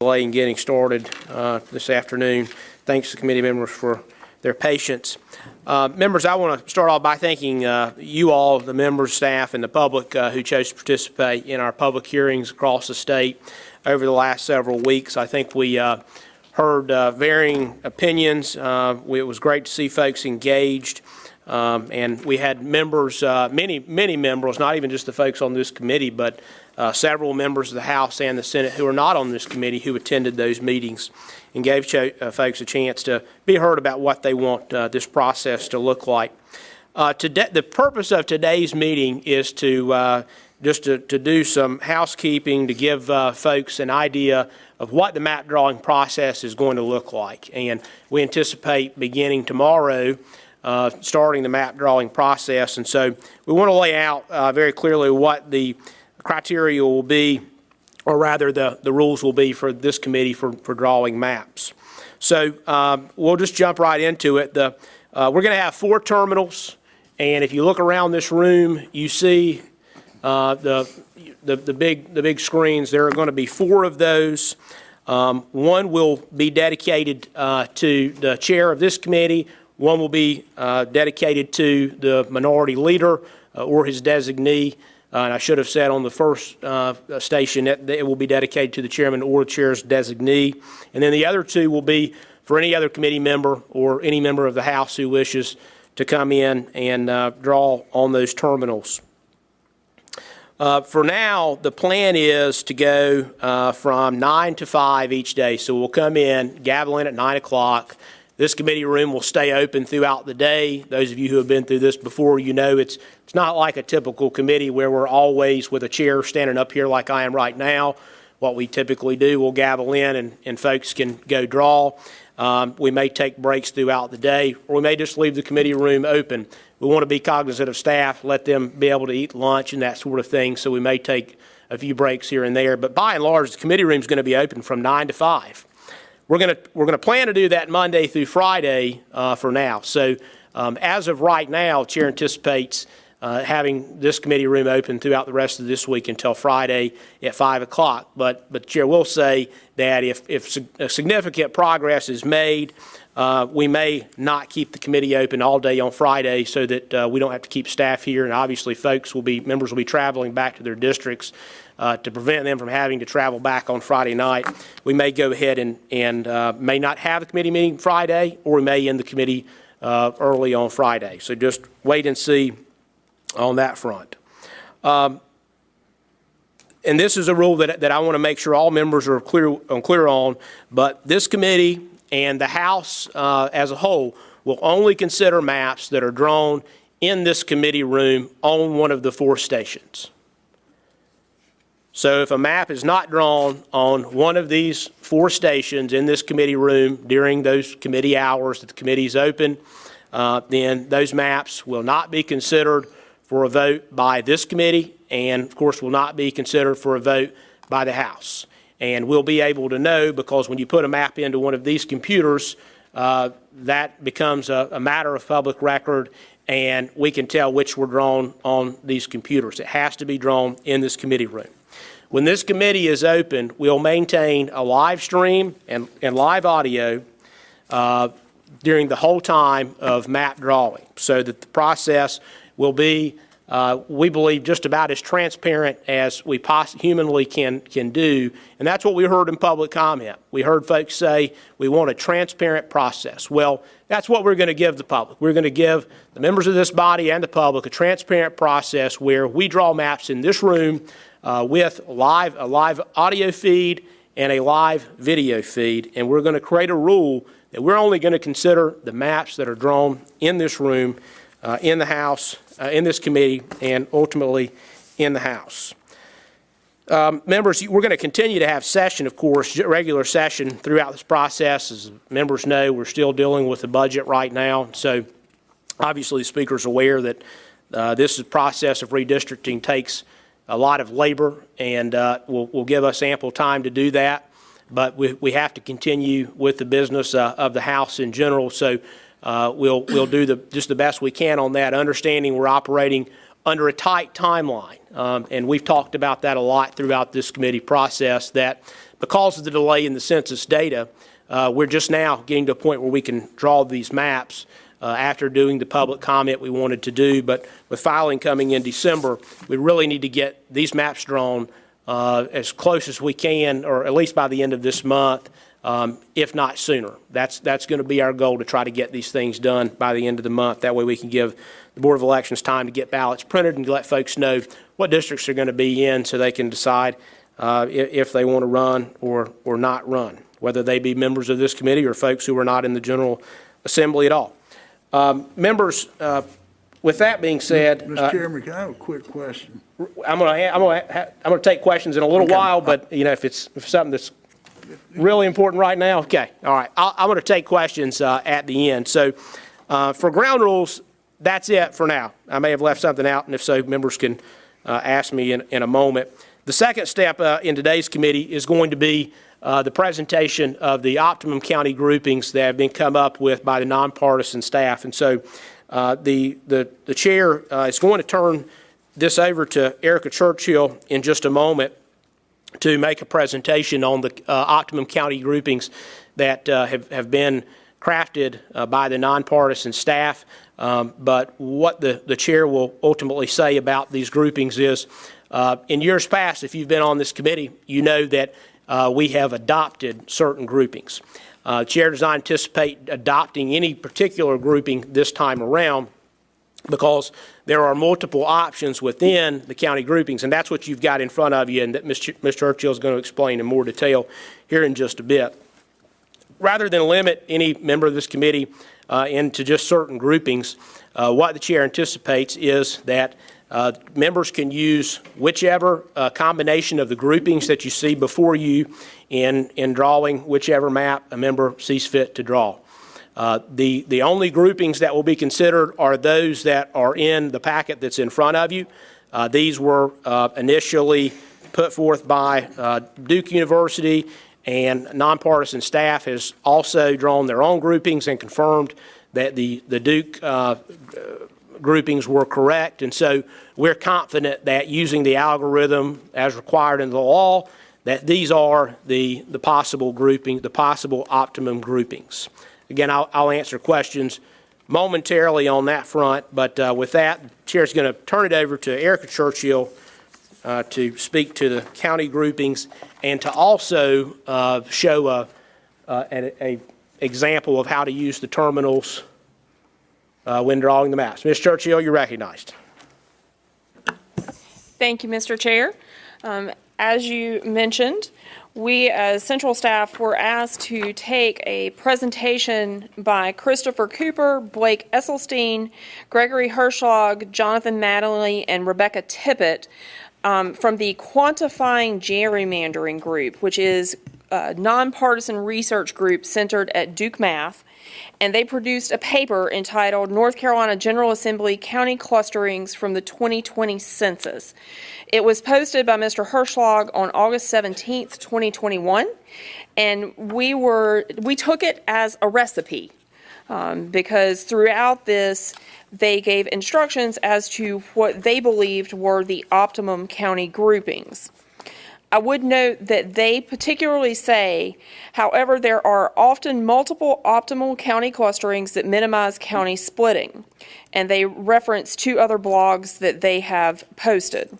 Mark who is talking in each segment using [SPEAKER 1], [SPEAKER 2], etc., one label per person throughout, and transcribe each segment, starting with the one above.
[SPEAKER 1] delay in getting started this afternoon. Thanks to committee members for their patience. Members, I want to start off by thanking you all, the members, staff, and the public who chose to participate in our public hearings across the state over the last several weeks. I think we heard varying opinions. It was great to see folks engaged. And we had members, many members, not even just the folks on this committee, but several members of the House and the Senate who are not on this committee who attended those meetings and gave folks a chance to be heard about what they want this process to look like. The purpose of today's meeting is to just to do some housekeeping to give folks an idea of what the map drawing process is going to look like. And we anticipate beginning tomorrow starting the map drawing process. And so we want to lay out very clearly what the criteria will be, or rather the rules will be for this committee for drawing maps. So we'll just jump right into it. We're going to have 4 terminals, and if you look around this room, you see the big screens. There are going to be 4 of those. One will be dedicated to the chair of this committee. One will be dedicated to the minority leader or his designee. And I should have said on the first station that it will be dedicated to the chairman or the chair's designee. And then the other 2 will be for any other committee member or any member of the House who wishes to come in and draw on those terminals. For now, the plan is to go from 9 to 5 each day. So we'll come in, gavel in at 9 o'clock. This committee room will stay open throughout the day. Those of you who have been through this before, you know it's not like a typical committee where we're always with a chair standing up here like I am right now. What we typically do, we'll gavel in and folks can go draw. We may take breaks throughout the day, or we may just leave the committee room open. We want to be cognizant of staff, let them be able to eat lunch and that sort of thing, so we may take a few breaks here and there. But by and large, the committee room is going to be open from 9 to 5. We're going to plan to do that Monday through Friday for now. So as of right now, Chair anticipates having this committee room open throughout the rest of this week until Friday at 5 o'clock. But the Chair will say that if significant progress is made, we may not keep the committee open all day on Friday so that we don't have to keep staff here. And obviously members will be traveling back to their districts. To prevent them from having to travel back on Friday night, we may go ahead and may not have the committee meeting Friday, or we may end the committee early on Friday. So just wait and see on that front. And this is a rule that I want to make sure all members are clear on, but this committee and the House as a whole will only consider maps that are drawn in this committee room on one of the 4 stations. So if a map is not drawn on one of these 4 stations in this committee room during those committee hours that the committee is open, then those maps will not be considered for a vote by this committee, and of course will not be considered for a vote by the House. And we'll be able to know, because when you put a map into one of these computers, that becomes a matter of public record, and we can tell which were drawn on these computers. It has to be drawn in this committee room. When this committee is open, we'll maintain a live stream and live audio during the whole time of map drawing, so that the process will be, we believe, just about as transparent as we humanly can do. And that's what we heard in public comment. We heard folks say we want a transparent process. Well, that's what we're going to give the public. We're going to give the members of this body and the public a transparent process where we draw maps in this room with a live audio feed and a live video feed. And we're going to create a rule that we're only going to consider the maps that are drawn in this room, in the House, in this committee, and ultimately in the House. Members, we're going to continue to have session, of course, regular session throughout this process. As members know, we're still dealing with the budget right now. So obviously the Speaker's aware that this process of redistricting takes a lot of labor, and will give us ample time to do that. But we have to continue with the business of the House in general. So we'll do just the best we can on that, understanding we're operating under a tight timeline. And we've talked about that a lot throughout this committee process, that because of the delay in the census data, we're just now getting to a point where we can draw these maps after doing the public comment we wanted to do. But with filing coming in December, we really need to get these maps drawn as close as we can, or at least by the end of this month, if not sooner. That's going to be our goal, to try to get these things done by the end of the month. That way we can give the Board of Elections time to get ballots printed and let folks know what districts they're going to be in, so they can decide if they want to run or not run, whether they be members of this committee or folks who are not in the General Assembly at all. Members, with that being said,
[SPEAKER 2] Mr. Chairman, can I have a quick question?
[SPEAKER 1] I'm going to take questions in a little while, but if it's something that's really important right now, okay, all right. I'm going to take questions at the end. So, for ground rules, that's it for now. I may have left something out, and if so, members can ask me in a moment. The second step in today's committee is going to be the presentation of the optimum county groupings that have been come up with by the nonpartisan staff. And so the chair is going to turn this over to Erica Churchill in just a moment to make a presentation on the optimum county groupings that have been crafted by the nonpartisan staff. But what the chair will ultimately say about these groupings is, in years past, if you've been on this committee, you know that we have adopted certain groupings. Chair does not anticipate adopting any particular grouping this time around, because there are multiple options within the county groupings, and that's what you've got in front of you, and that Ms. Churchill is going to explain in more detail here in just a bit. Rather than limit any member of this committee into just certain groupings, what the chair anticipates is that members can use whichever combination of the groupings that you see before you in drawing whichever map a member sees fit to draw. The only groupings that will be considered are those that are in the packet that's in front of you. These were initially put forth by Duke University, and nonpartisan staff has also drawn their own groupings and confirmed that the Duke groupings were correct. And so we're confident that using the algorithm as required in the law, that these are the possible grouping, the possible optimum groupings. Again, I'll answer questions momentarily on that front, but with that, the chair is going to turn it over to Erica Churchill to speak to the county groupings and to also show an example of how to use the terminals when drawing the maps. Ms. Churchill, you're recognized.
[SPEAKER 3] Thank you, Mr. Chair. As you mentioned, we as central staff were asked to take a presentation by Christopher Cooper, Blake Esselstein, Gregory Hirschlag, Jonathan Mattingly, and Rebecca Tippett from the Quantifying Gerrymandering Group, which is a nonpartisan research group centered at Duke Math. And they produced a paper entitled North Carolina General Assembly County Clusterings from the 2020 Census. It was posted by Mr. Hirschlag on August 17th, 2021, and we took it as a recipe because throughout this they gave instructions as to what they believed were the optimum county groupings. I would note that they particularly say, however, there are often multiple optimal county clusterings that minimize county splitting, and they reference two other blogs that they have posted.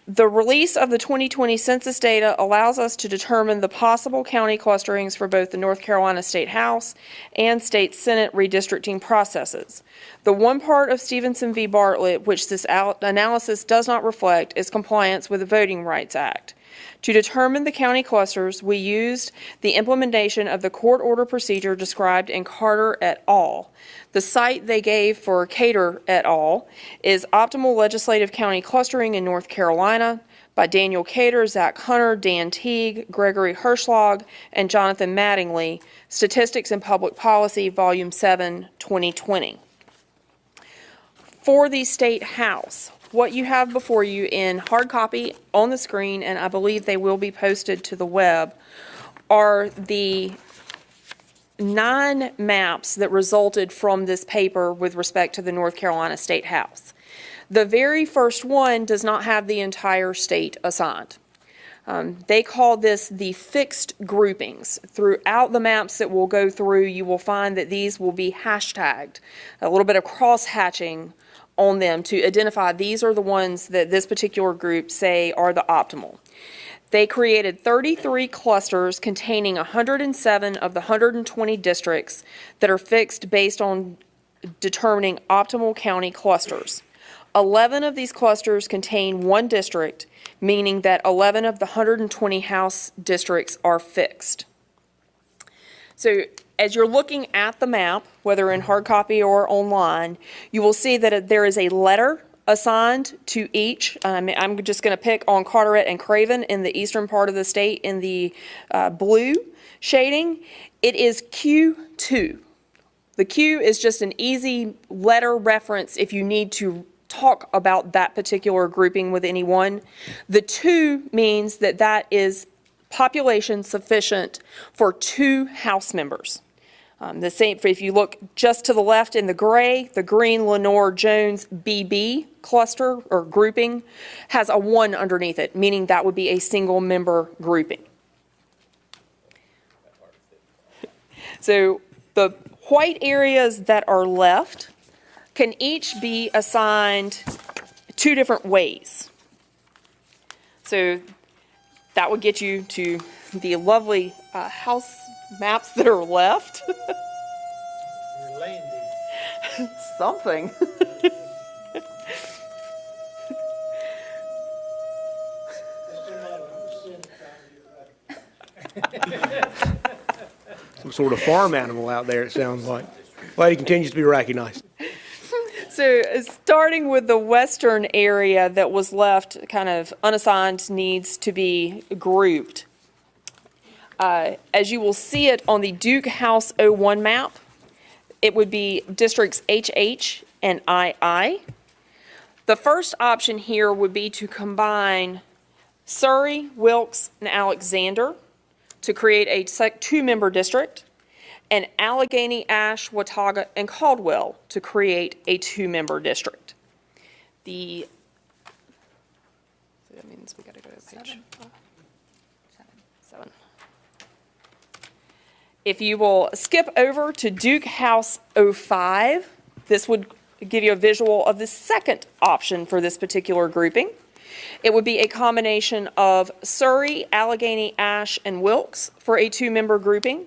[SPEAKER 3] The release of the 2020 census data allows us to determine the possible county clusterings for both the North Carolina State House and State Senate redistricting processes. The one part of Stevenson v. Bartlett which this analysis does not reflect is compliance with the Voting Rights Act. To determine the county clusters, we used the implementation of the court order procedure described in Carter et al. The site they gave for Cater et al. Is Optimal Legislative County Clustering in North Carolina by Daniel Cater, Zach Hunter, Dan Teague, Gregory Hirschlag, and Jonathan Mattingly, Statistics and Public Policy, Volume 7, 2020. For the State House, what you have before you in hard copy on the screen, and I believe they will be posted to the web, are the 9 maps that resulted from this paper with respect to the North Carolina State House. The very first one does not have the entire state assigned. They call this the fixed groupings. Throughout the maps that we'll go through, you will find that these will be hashtagged, a little bit of cross-hatching on them to identify these are the ones that this particular group say are the optimal. They created 33 clusters containing 107 of the 120 districts that are fixed based on determining optimal county clusters. 11 of these clusters contain one district, meaning that 11 of the 120 House districts are fixed. So as you're looking at the map, whether in hard copy or online, you will see that there is a letter assigned to each. I'm just going to pick on Carteret and Craven in the eastern part of the state in the blue shading. It is Q2. The Q is just an easy letter reference if you need to talk about that particular grouping with anyone. The 2 means that that is population sufficient for 2 House members. The same, if you look just to the left in the gray, the green Lenore-Jones BB cluster or grouping has a 1 underneath it, meaning that would be a single member grouping. So the white areas that are left can each be assigned 2 different ways. So that would get you to the lovely house maps that are left.
[SPEAKER 1] You're laying these.
[SPEAKER 3] Something.
[SPEAKER 1] Some sort of farm animal out there, it sounds like. Lady continues to be recognized.
[SPEAKER 3] So starting with the western area that was left kind of unassigned needs to be grouped. As you will see it on the Duke House 01 map, it would be districts HH and II. The first option here would be to combine Surrey, Wilkes, and Alexander to create a 2-member district, and Allegheny, Ashe, Watauga, and Caldwell to create a 2-member district. So that means we got to go to page 7. If you will skip over to Duke House 05, this would give you a visual of the second option for this particular grouping. It would be a combination of Surrey, Allegheny, Ashe, and Wilkes for a 2-member grouping,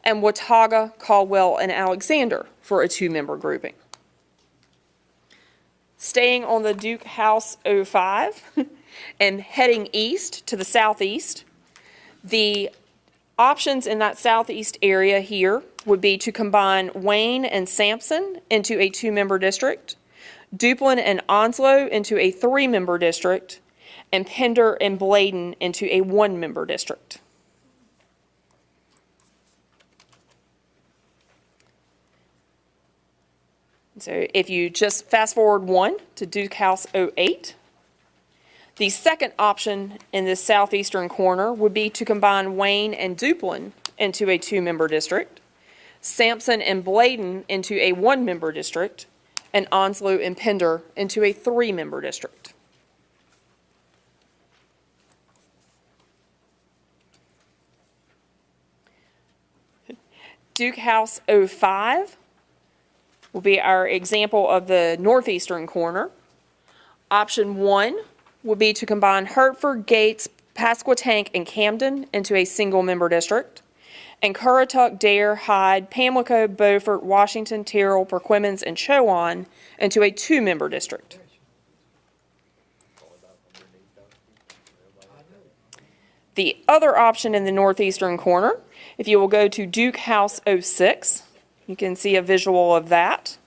[SPEAKER 3] and Watauga, Caldwell, and Alexander for a 2-member grouping. Staying on the Duke House 05 and heading east to the southeast, the options in that southeast area here would be to combine Wayne and Sampson into a 2-member district, Duplin and Onslow into a 3-member district, and Pender and Bladen into a 1-member district. So if you just fast forward 1 to Duke House 08, the second option in this southeastern corner would be to combine Wayne and Duplin into a 2-member district, Sampson and Bladen into a 1-member district, and Onslow and Pender into a 3-member district. Duke House 05 will be our example of the northeastern corner. Option 1 would be to combine Hertford, Gates, Pasquotank, and Camden into a single-member district, and Currituck, Dare, Hyde, Pamlico, Beaufort, Washington, Tyrrell, Perquimans, and Chowan into a 2-member district. The other option in the northeastern corner, if you will go to Duke House 06, you can see a visual of that.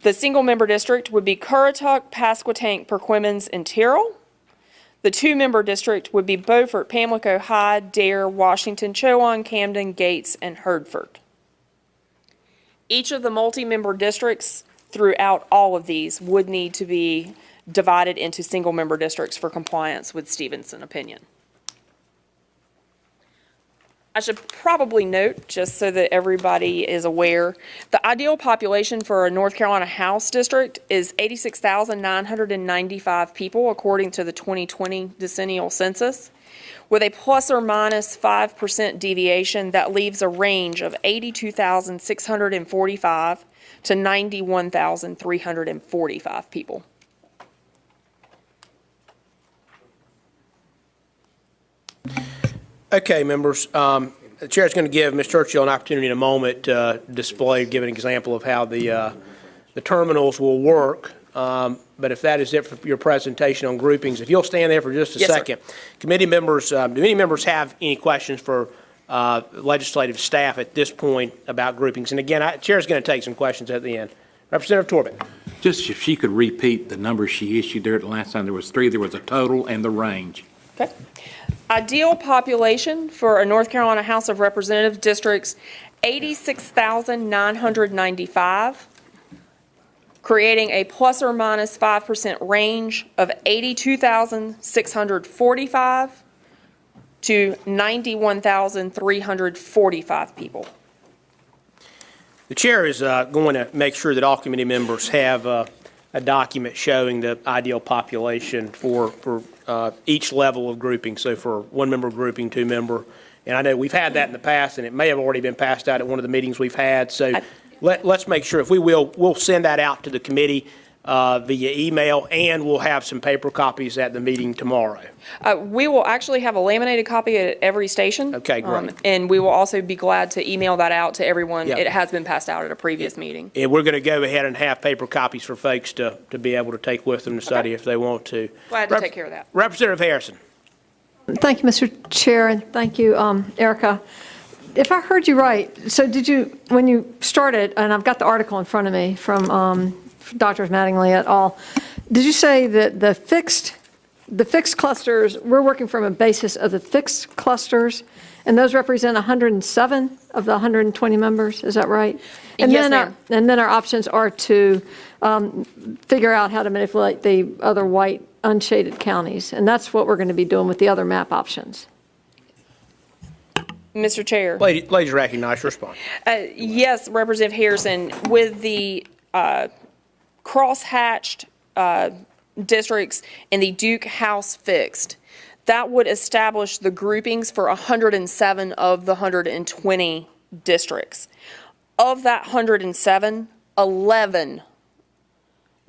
[SPEAKER 3] The single-member district would be Currituck, Pasquotank, Perquimans, and Tyrrell. The 2-member district would be Beaufort, Pamlico, Hyde, Dare, Washington, Chowan, Camden, Gates, and Hertford. Each of the multi-member districts throughout all of these would need to be divided into single-member districts for compliance with Stevenson opinion. I should probably note, just so that everybody is aware, the ideal population for a North Carolina House district is 86,995 people, according to the 2020 decennial census. With a plus or minus 5% deviation, that leaves a range of 82,645 to 91,345 people.
[SPEAKER 1] Okay, members. The chair is going to give Ms. Churchill an opportunity in a moment to display, give an example of how the terminals will work. But if that is it for your presentation on groupings, if you'll stand there for just a second.
[SPEAKER 3] Sir.
[SPEAKER 1] Committee members, do any members have any questions for legislative staff at this point about groupings? And again, the chair is going to take some questions at the end. Representative Torbeck.
[SPEAKER 4] Just if she could repeat the numbers she issued there the last time. There was 3. There was a total and the range.
[SPEAKER 3] Okay. Ideal population for a North Carolina House of Representatives districts, 86,995, creating a plus or minus 5% range of 82,645 to 91,345 people.
[SPEAKER 1] The chair is going to make sure that all committee members have a document showing the ideal population for each level of grouping. So for 1-member grouping, 2-member. And I know we've had that in the past, and it may have already been passed out at one of the meetings we've had. So let's make sure, if we will, we'll send that out to the committee via email, and we'll have some paper copies at the meeting tomorrow.
[SPEAKER 3] We will actually have a laminated copy at every station.
[SPEAKER 1] Okay, great.
[SPEAKER 3] And we will also be glad to email that out to everyone.
[SPEAKER 1] Yep.
[SPEAKER 3] It has been passed out at a previous meeting.
[SPEAKER 1] And we're going to go ahead and have paper copies for folks to be able to take with them to study if they want to.
[SPEAKER 3] Glad to take care of that.
[SPEAKER 1] Representative Harrison.
[SPEAKER 5] Thank you, Mr. Chair, and thank you, Erica. If I heard you right, so did you, when you started, and I've got the article in front of me from Dr. Mattingly et al., did you say that the fixed clusters, we're working from a basis of the fixed clusters, and those represent 107 of the 120 members, is that right? And
[SPEAKER 3] Yes,
[SPEAKER 5] then
[SPEAKER 3] ma'am.
[SPEAKER 5] And then our options are to figure out how to manipulate the other white unshaded counties, and that's what we're going to be doing with the other map options.
[SPEAKER 3] Mr. Chair.
[SPEAKER 1] Ladies recognize your response.
[SPEAKER 3] Yes, Representative Harrison, with the cross-hatched districts in the Duke House fixed, that would establish the groupings for 107 of the 120 districts. Of that 107, 11,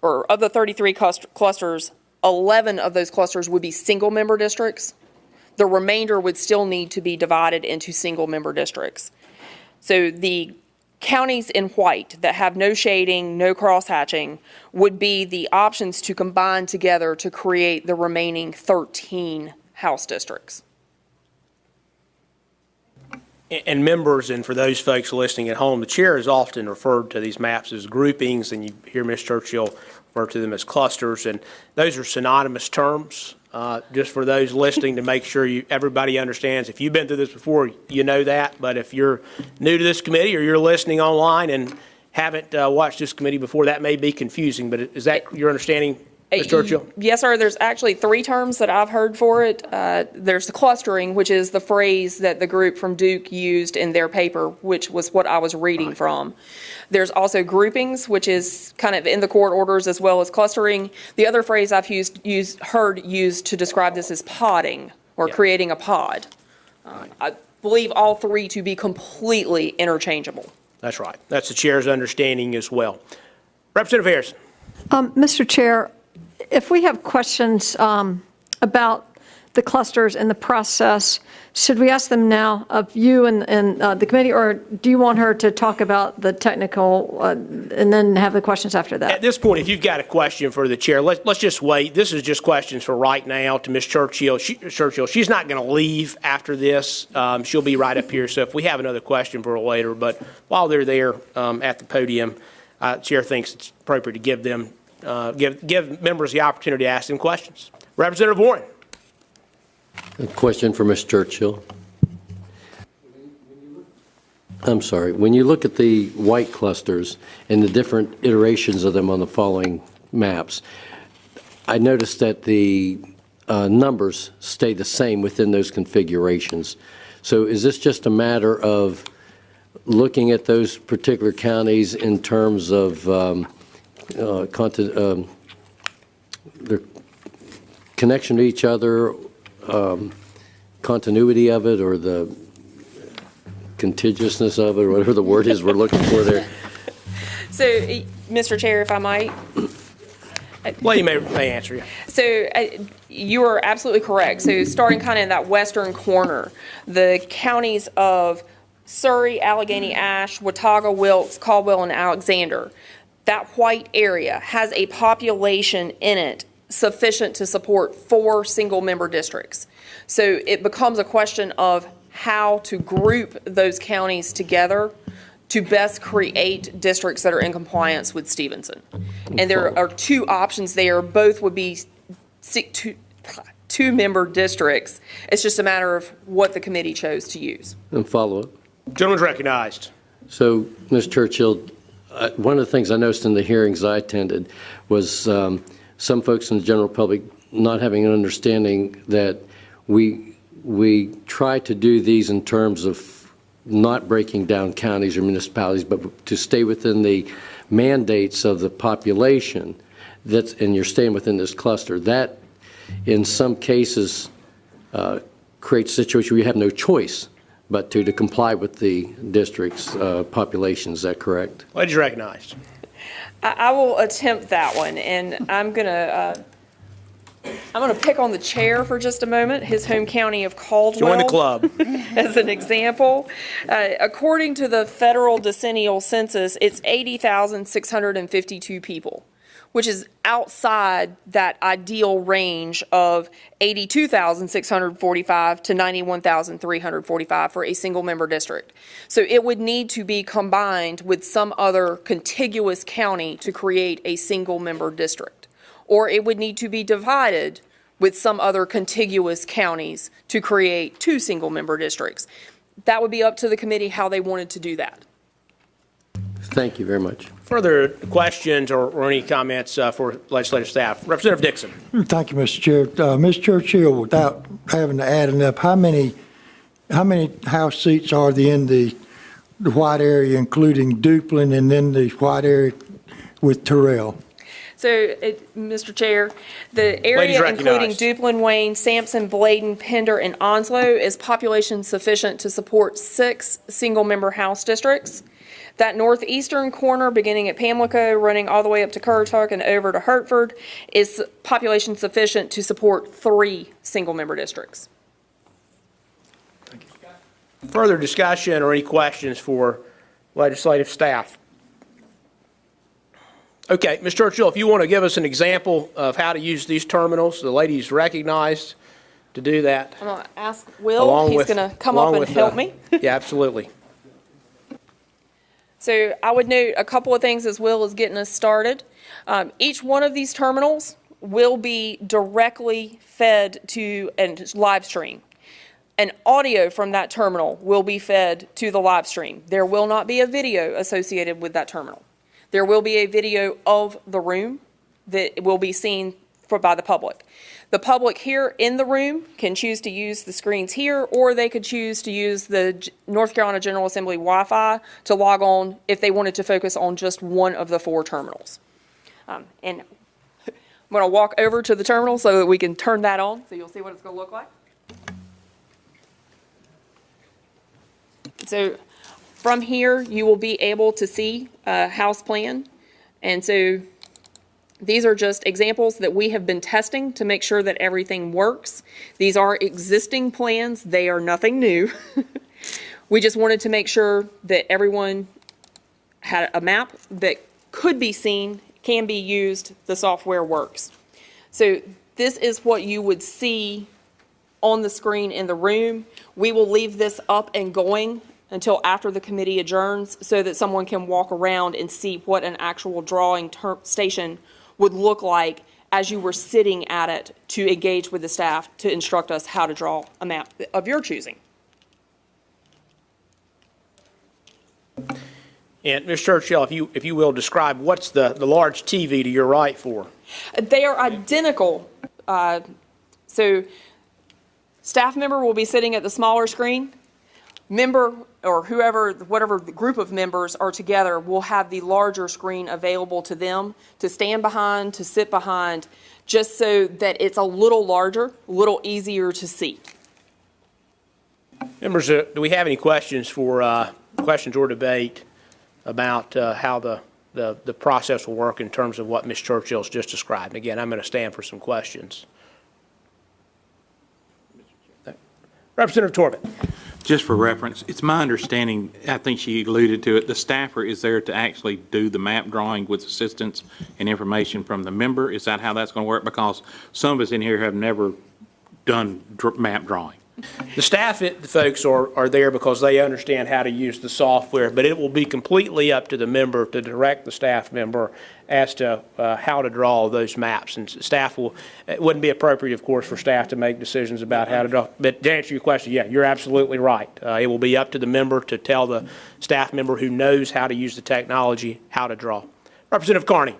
[SPEAKER 3] or of the 33 clusters, 11 of those clusters would be single-member districts. The remainder would still need to be divided into single-member districts. So the counties in white that have no shading, no crosshatching, would be the options to combine together to create the remaining 13 House districts.
[SPEAKER 1] And members, and for those folks listening at home, the chair is often referred to these maps as groupings, and you hear Ms. Churchill refer to them as clusters, and those are synonymous terms. Just for those listening, to make sure everybody understands. If you've been through this before, you know that. But if you're new to this committee or you're listening online and haven't watched this committee before, that may be confusing. But is that your understanding, Ms. Churchill?
[SPEAKER 3] Yes, sir. There's actually 3 terms that I've heard for it. There's the clustering, which is the phrase that the group from Duke used in their paper, which was what I was reading from. There's also groupings, which is kind of in the court orders as well as clustering. The other phrase I've heard used to describe this is podding, or creating a pod. I believe all 3 to be completely interchangeable.
[SPEAKER 1] That's right. That's the chair's understanding as well. Representative Harrison.
[SPEAKER 5] Mr. Chair, if we have questions about the clusters and the process, should we ask them now of you and the committee, or do you want her to talk about the technical and then have the questions after that?
[SPEAKER 1] At this point, if you've got a question for the chair, let's just wait. This is just questions for right now to Ms. Churchill. She's not going to leave after this. She'll be right up here. So if we have another question for her later, but while they're there at the podium, chair thinks it's appropriate to give them give members the opportunity to ask them questions. Representative Warren.
[SPEAKER 6] A question for Ms. Churchill. I'm sorry. When you look at the white clusters and the different iterations of them on the following maps, I noticed that the numbers stay the same within those configurations. So is this just a matter of looking at those particular counties in terms of their connection to each other, continuity of it, or the contiguousness of it, or whatever the word is we're looking for there?
[SPEAKER 3] So, Mr. Chair, if I might.
[SPEAKER 1] Well, you may answer, yeah.
[SPEAKER 3] So you are absolutely correct. So starting kind of in that western corner, the counties of Surrey, Allegheny, Ashe, Watauga, Wilkes, Caldwell, and Alexander, that white area has a population in it sufficient to support 4 single-member districts. So it becomes a question of how to group those counties together to best create districts that are in compliance with Stevenson. And there are 2 options there. Both would be 2-member districts. It's just a matter of what the committee chose to use.
[SPEAKER 6] And follow-up.
[SPEAKER 1] Gentleman's recognized.
[SPEAKER 6] So, Ms. Churchill, one of the things I noticed in the hearings I attended was some folks in the general public not having an understanding that we try to do these in terms of not breaking down counties or municipalities, but to stay within the mandates of the population, and you're staying within this cluster. That, in some cases, creates a situation where you have no choice but to comply with the district's population. Is that correct?
[SPEAKER 1] Ladies recognized.
[SPEAKER 3] I will attempt that one, and I'm gonna pick on the chair for just a moment, his home county of Caldwell.
[SPEAKER 1] Join the club.
[SPEAKER 3] As an example. According to the federal decennial census, it's 80,652 people, which is outside that ideal range of 82,645 to 91,345 for a single-member district. So it would need to be combined with some other contiguous county to create a single-member district. Or it would need to be divided with some other contiguous counties to create 2 single-member districts. That would be up to the committee how they wanted to do that.
[SPEAKER 6] Thank you very much.
[SPEAKER 1] Further questions or any comments for legislative staff? Representative Dixon.
[SPEAKER 2] Thank you, Mr. Chair. Ms. Churchill, without having to add it up, how many House seats are there in the white area, including Duplin, and then the white area with Terrell?
[SPEAKER 3] So, Mr. Chair, the area including Duplin, Wayne, Sampson, Bladen, Pender, and Onslow is population sufficient to support 6 single-member House districts. That northeastern corner, beginning at Pamlico, running all the way up to Currituck and over to Hertford, is population sufficient to support 3 single-member districts.
[SPEAKER 1] Thank you. Further discussion or any questions for legislative staff? Okay, Ms. Churchill, if you want to give us an example of how to use these terminals, the lady's recognized to do that.
[SPEAKER 3] I'm going to ask Will. He's going to come up and help me.
[SPEAKER 1] Yeah, absolutely.
[SPEAKER 3] So I would note a couple of things as Will is getting us started. Each one of these terminals will be directly fed to and live stream. And audio from that terminal will be fed to the live stream. There will not be a video associated with that terminal. There will be a video of the room that will be seen by the public. The public here in the room can choose to use the screens here, or they could choose to use the North Carolina General Assembly Wi-Fi to log on if they wanted to focus on just one of the 4 terminals. And I'm going to walk over to the terminal so that we can turn that on, so you'll see what it's going to look like. So from here, you will be able to see a house plan. And so these are just examples that we have been testing to make sure that everything works. These are existing plans. They are nothing new. We just wanted to make sure that everyone had a map that could be seen, can be used, the software works. So this is what you would see on the screen in the room. We will leave this up and going until after the committee adjourns so that someone can walk around and see what an actual drawing station would look like as you were sitting at it to engage with the staff to instruct us how to draw a map of your choosing.
[SPEAKER 1] And Ms. Churchill, if you will describe what's the large TV to your right for?
[SPEAKER 3] They are identical. So staff member will be sitting at the smaller screen. member or whoever, whatever the group of members are together will have the larger screen available to them to stand behind, to sit behind, just so that it's a little larger, a little easier to see.
[SPEAKER 1] Members, do we have any questions or debate about how the process will work in terms of what Ms. Churchill's just described? Again, I'm going to stand for some questions. Representative Torben.
[SPEAKER 4] Just for reference, it's my understanding, I think she alluded to it, the staffer is there to actually do the map drawing with assistance and information from the member. Is that how that's going to work? Because some of us in here have never done map drawing.
[SPEAKER 1] The staff folks are there because they understand how to use the software, but it will be completely up to the member to direct the staff member as to how to draw those maps. And staff it wouldn't be appropriate, of course, for staff to make decisions about how to draw. But to answer your question, yeah, you're absolutely right. It will be up to the member to tell the staff member who knows how to use the technology how to draw. Representative Carney.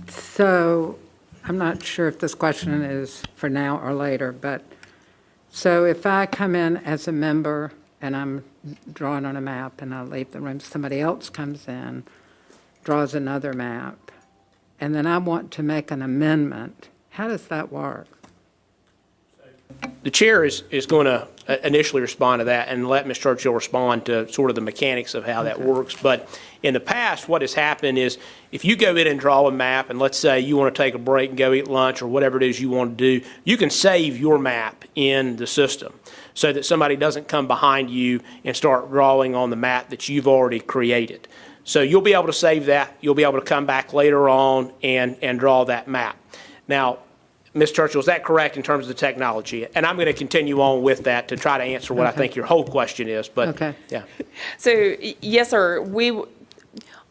[SPEAKER 7] So I'm not sure if this question is for now or later, but so if I come in as a member and I'm drawing on a map and I leave the room, somebody else comes in, draws another map, and then I want to make an amendment, how does that work?
[SPEAKER 1] The chair is going to initially respond to that and let Ms. Churchill respond to sort of the mechanics of how that works. But in the past, what has happened is if you go in and draw a map, and let's say you want to take a break and go eat lunch or whatever it is you want to do, you can save your map in the system so that somebody doesn't come behind you and start drawing on the map that you've already created. So you'll be able to save that. You'll be able to come back later on and draw that map. Now, Ms. Churchill, is that correct in terms of the technology? And I'm going to continue on with that to try to answer what I think your whole question is. But
[SPEAKER 7] Okay.
[SPEAKER 1] yeah.
[SPEAKER 3] So, yes, sir,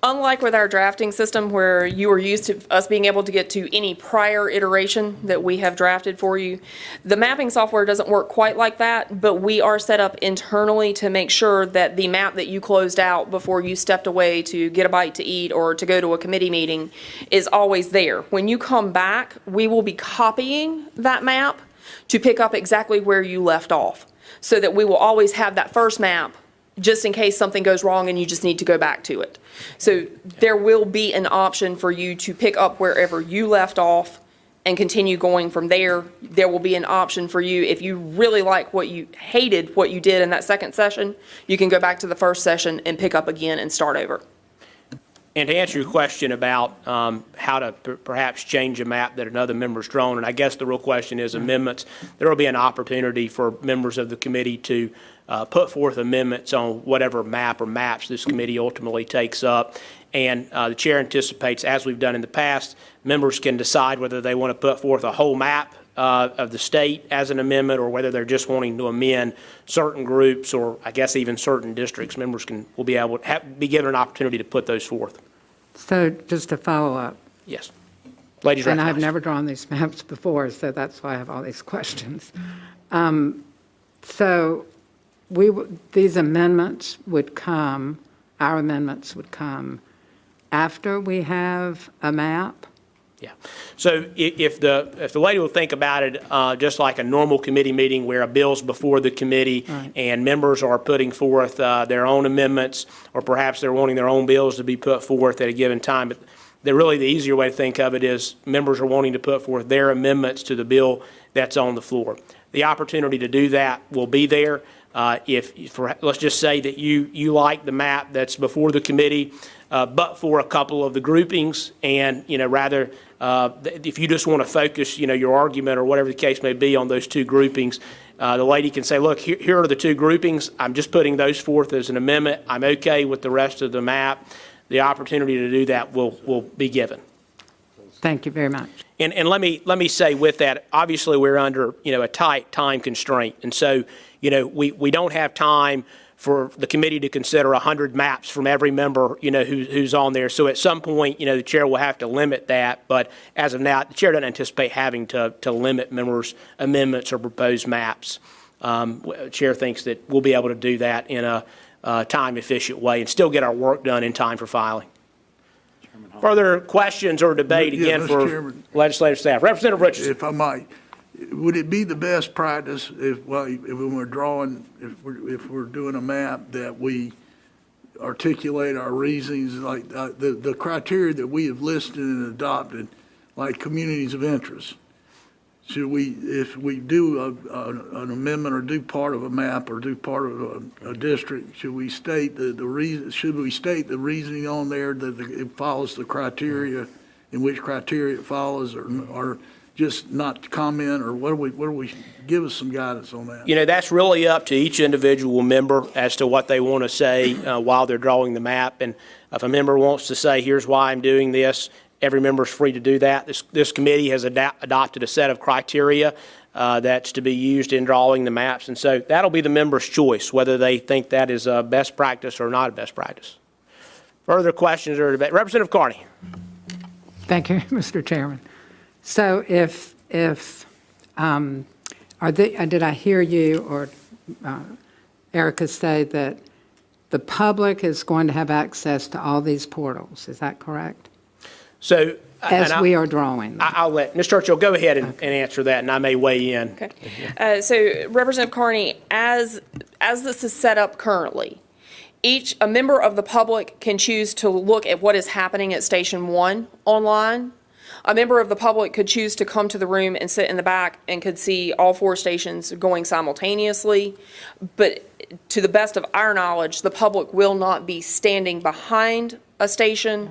[SPEAKER 3] unlike with our drafting system where you are used to us being able to get to any prior iteration that we have drafted for you, the mapping software doesn't work quite like that, but we are set up internally to make sure that the map that you closed out before you stepped away to get a bite to eat or to go to a committee meeting is always there. When you come back, we will be copying that map to pick up exactly where you left off, so that we will always have that first map just in case something goes wrong and you just need to go back to it. So there will be an option for you to pick up wherever you left off and continue going from there. There will be an option for you, if you really like what you hated what you did in that second session, you can go back to the first session and pick up again and start over.
[SPEAKER 1] And to answer your question about how to perhaps change a map that another member's drawn, and I guess the real question is amendments, there will be an opportunity for members of the committee to put forth amendments on whatever map or maps this committee ultimately takes up. And the chair anticipates, as we've done in the past, members can decide whether they want to put forth a whole map of the state as an amendment or whether they're just wanting to amend certain groups or I guess even certain districts. Members will be able to be given an opportunity to put those forth.
[SPEAKER 7] So just to follow up,
[SPEAKER 1] Yes. Ladies
[SPEAKER 7] and
[SPEAKER 1] recognized.
[SPEAKER 7] I've never drawn these maps before, so that's why I have all these questions. So these amendments would come, our amendments would come after we have a map?
[SPEAKER 1] Yeah. So if the lady will think about it just like a normal committee meeting where a bill's before the committee and members are putting forth their own amendments or perhaps they're wanting their own bills to be put forth at a given time. But the easier way to think of it is members are wanting to put forth their amendments to the bill that's on the floor. The opportunity to do that will be there. Let's just say that you like the map that's before the committee, but for a couple of the groupings, and rather if you just want to focus your argument or whatever the case may be on those two groupings, the lady can say, look, here are the two groupings. I'm just putting those forth as an amendment. I'm okay with the rest of the map. The opportunity to do that will be given.
[SPEAKER 7] Thank you very much.
[SPEAKER 1] And let me say with that, obviously we're under a tight time constraint, and so we don't have time for the committee to consider 100 maps from every member who's on there. So at some point the chair will have to limit that. But as of now, the chair doesn't anticipate having to limit members' amendments or proposed maps. The chair thinks that we'll be able to do that in a time-efficient way and still get our work done in time for filing. Further questions or debate, again,
[SPEAKER 8] Mr.
[SPEAKER 1] for
[SPEAKER 8] Chairman.
[SPEAKER 1] legislative staff? Representative Richardson.
[SPEAKER 8] If I might, would it be the best practice if when we're drawing, if we're doing a map, that we articulate our reasons, like the criteria that we have listed and adopted, like communities of interest? Should we, if we do an amendment or do part of a map or do part of a district, should we state the reason? Should we state the reasoning on there that it follows the criteria, in which criteria it follows, or just not comment, or what do we give us some guidance on that?
[SPEAKER 1] You know, that's really up to each individual member as to what they want to say while they're drawing the map. And if a member wants to say, here's why I'm doing this, every member is free to do that. This committee has adopted a set of criteria that's to be used in drawing the maps. And so that'll be the member's choice, whether they think that is a best practice or not a best practice. Further questions or debate? Representative Carney.
[SPEAKER 7] Thank you, Mr. Chairman. So if did I hear you or Erica say that the public is going to have access to all these portals? Is that correct?
[SPEAKER 1] So,
[SPEAKER 7] As we are drawing them.
[SPEAKER 1] I'll let Ms. Churchill go ahead and answer that, and I may weigh in.
[SPEAKER 3] Okay. So Representative Carney, as this is set up currently, a member of the public can choose to look at what is happening at Station 1 online. A member of the public could choose to come to the room and sit in the back and could see all 4 stations going simultaneously. But to the best of our knowledge, the public will not be standing behind a station,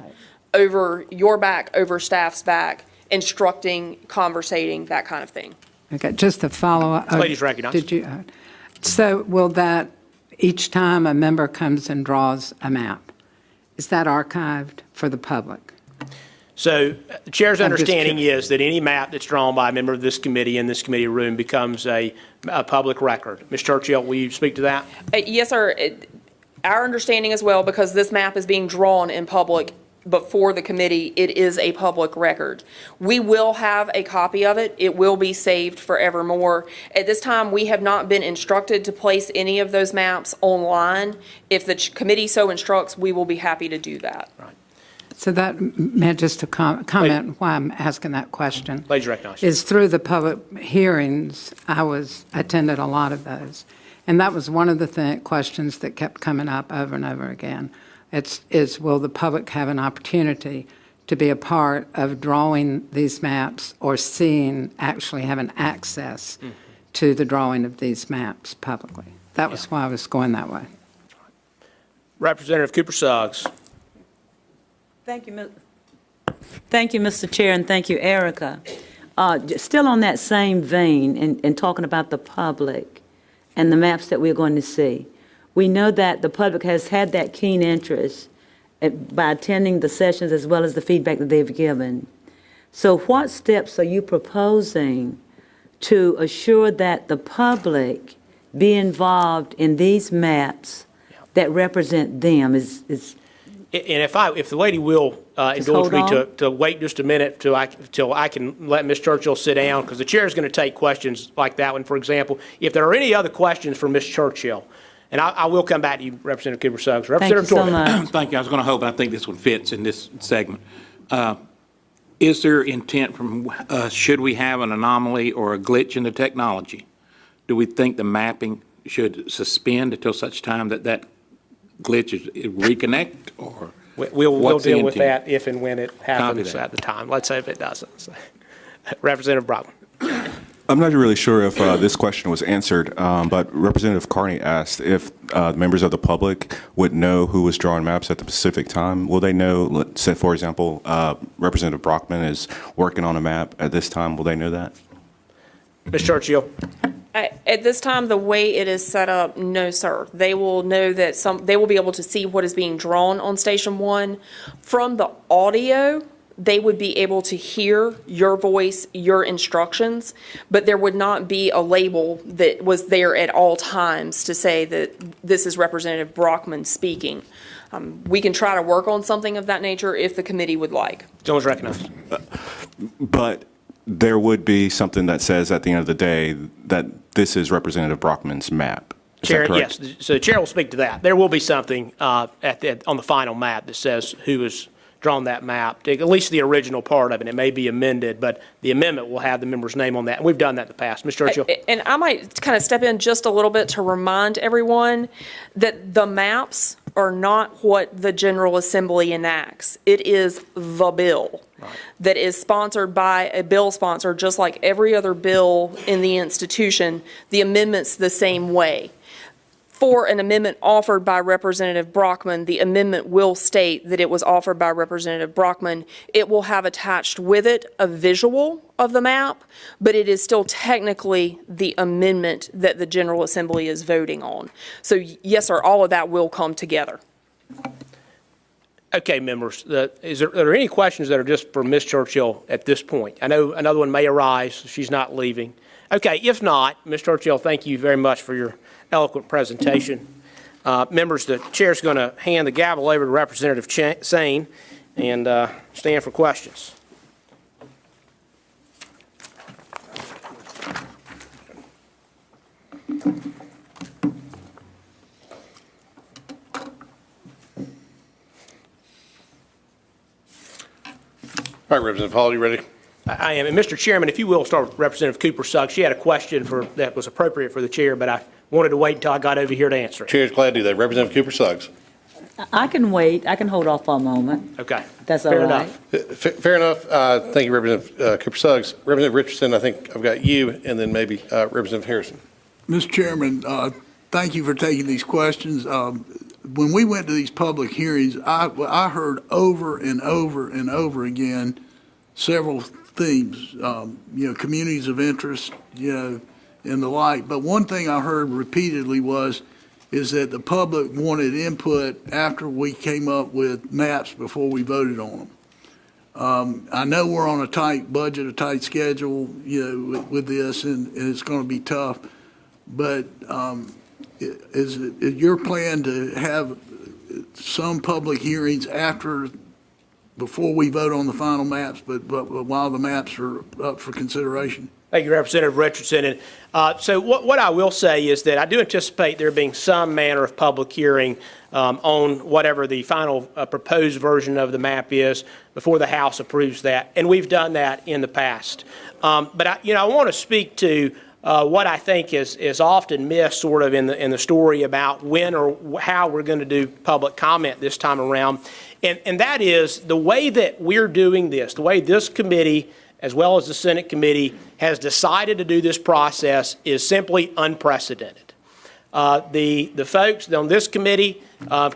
[SPEAKER 3] over your back, over staff's back, instructing, conversating, that kind of thing.
[SPEAKER 7] Okay, just to follow up.
[SPEAKER 1] Ladies recognized.
[SPEAKER 7] Did you? So will that, each time a member comes and draws a map, is that archived for the public?
[SPEAKER 1] So the chair's
[SPEAKER 7] I'm just
[SPEAKER 1] understanding is that any map that's drawn by a member of this committee in this committee room becomes a public record. Ms. Churchill, will you speak to that?
[SPEAKER 3] Yes, sir. Our understanding as well, because this map is being drawn in public before the committee, it is a public record. We will have a copy of it. It will be saved forevermore. At this time, we have not been instructed to place any of those maps online. If the committee so instructs, we will be happy to do that.
[SPEAKER 1] Right.
[SPEAKER 7] So that meant just to comment why I'm asking that question.
[SPEAKER 1] Ladies recognized.
[SPEAKER 7] Is through the public hearings, attended a lot of those. And that was one of the questions that kept coming up over and over again. Is will the public have an opportunity to be a part of drawing these maps or actually having access to the drawing of these maps publicly? That was why I was going that way.
[SPEAKER 1] Representative Cooper Suggs.
[SPEAKER 9] Thank you, Mr. Chair, and thank you, Erica. Still on that same vein in talking about the public and the maps that we're going to see. We know that the public has had that keen interest by attending the sessions as well as the feedback that they've given. So what steps are you proposing to assure that the public be involved in these maps that represent them?
[SPEAKER 1] And if the lady will indulge me to wait just a minute till I can let Ms. Churchill sit down, because the chair is going to take questions like that one. For example, if there are any other questions for Ms. Churchill, and I will come back to you, Representative Cooper Suggs. Representative
[SPEAKER 9] Thank you so much.
[SPEAKER 4] Thank you. I was going to hope, I think this one fits in this segment. Is there intent from, should we have an anomaly or a glitch in the technology? Do we think the mapping should suspend until such time that glitch is reconnect, or
[SPEAKER 1] we'll deal with that if and when it happens at the time. Let's say if it doesn't. So. Representative Brockman.
[SPEAKER 10] I'm not really sure if this question was answered, but Representative Carney asked if members of the public would know who was drawing maps at the specific time. Will they know, let's say, for example, Representative Brockman is working on a map at this time? Will they know that?
[SPEAKER 1] Ms. Churchill.
[SPEAKER 3] At this time, the way it is set up, no, sir. They will know that they will be able to see what is being drawn on Station 1. From the audio, they would be able to hear your voice, your instructions, but there would not be a label that was there at all times to say that this is Representative Brockman speaking. We can try to work on something of that nature if the committee would like.
[SPEAKER 1] Gentleman's recognized.
[SPEAKER 10] But there would be something that says at the end of the day that this is Representative Brockman's map. Is
[SPEAKER 1] Chair,
[SPEAKER 10] that correct?
[SPEAKER 1] yes. So the chair will speak to that. There will be something on the final map that says who is drawn that map, at least the original part of it. It may be amended, but the amendment will have the member's name on that. And we've done that in the past. Ms. Churchill?
[SPEAKER 3] And I might kind of step in just a little bit to remind everyone that the maps are not what the General Assembly enacts. It is the bill that is sponsored by a bill sponsor, just like every other bill in the institution. The amendment's the same way. For an amendment offered by Representative Brockman, the amendment will state that it was offered by Representative Brockman. It will have attached with it a visual of the map, but it is still technically the amendment that the General Assembly is voting on. So yes, sir, all of that will come together.
[SPEAKER 1] Okay, members, are there any questions that are just for Ms. Churchill at this point? I know another one may arise, so she's not leaving. Okay, if not, Ms. Churchill, thank you very much for your eloquent presentation. Members, the chair's going to hand the gavel over to Representative Sane and stand for questions.
[SPEAKER 11] All right, Representative Hall, you ready?
[SPEAKER 1] I am. And Mr. Chairman, if you will, start with Representative Cooper-Suggs. She had a question that was appropriate for the chair, but I wanted to wait until I got over here to answer it.
[SPEAKER 11] Chair's glad to do that. Representative Cooper-Suggs.
[SPEAKER 9] I can wait. I can hold off for a moment.
[SPEAKER 1] Okay.
[SPEAKER 9] That's all
[SPEAKER 1] Fair
[SPEAKER 9] right.
[SPEAKER 1] enough.
[SPEAKER 11] Fair enough. Thank you, Representative Cooper-Suggs. Representative Richardson, I think I've got you, and then maybe Representative Harrison.
[SPEAKER 8] Mr. Chairman, thank you for taking these questions. When we went to these public hearings, I heard over and over and over again several themes, communities of interest, and the like. But one thing I heard repeatedly is that the public wanted input after we came up with maps before we voted on them. I know we're on a tight budget, a tight schedule, with this, and it's going to be tough. But is it your plan to have some public hearings before we vote on the final maps, but while the maps are up for consideration?
[SPEAKER 1] Thank you, Representative Richardson. And so what I will say is that I do anticipate there being some manner of public hearing on whatever the final proposed version of the map is before the House approves that, and we've done that in the past. But I want to speak to what I think is often missed sort of in the story about when or how we're going to do public comment this time around. And that is the way that we're doing this, the way this committee, as well as the Senate committee, has decided to do this process is simply unprecedented. The folks on this committee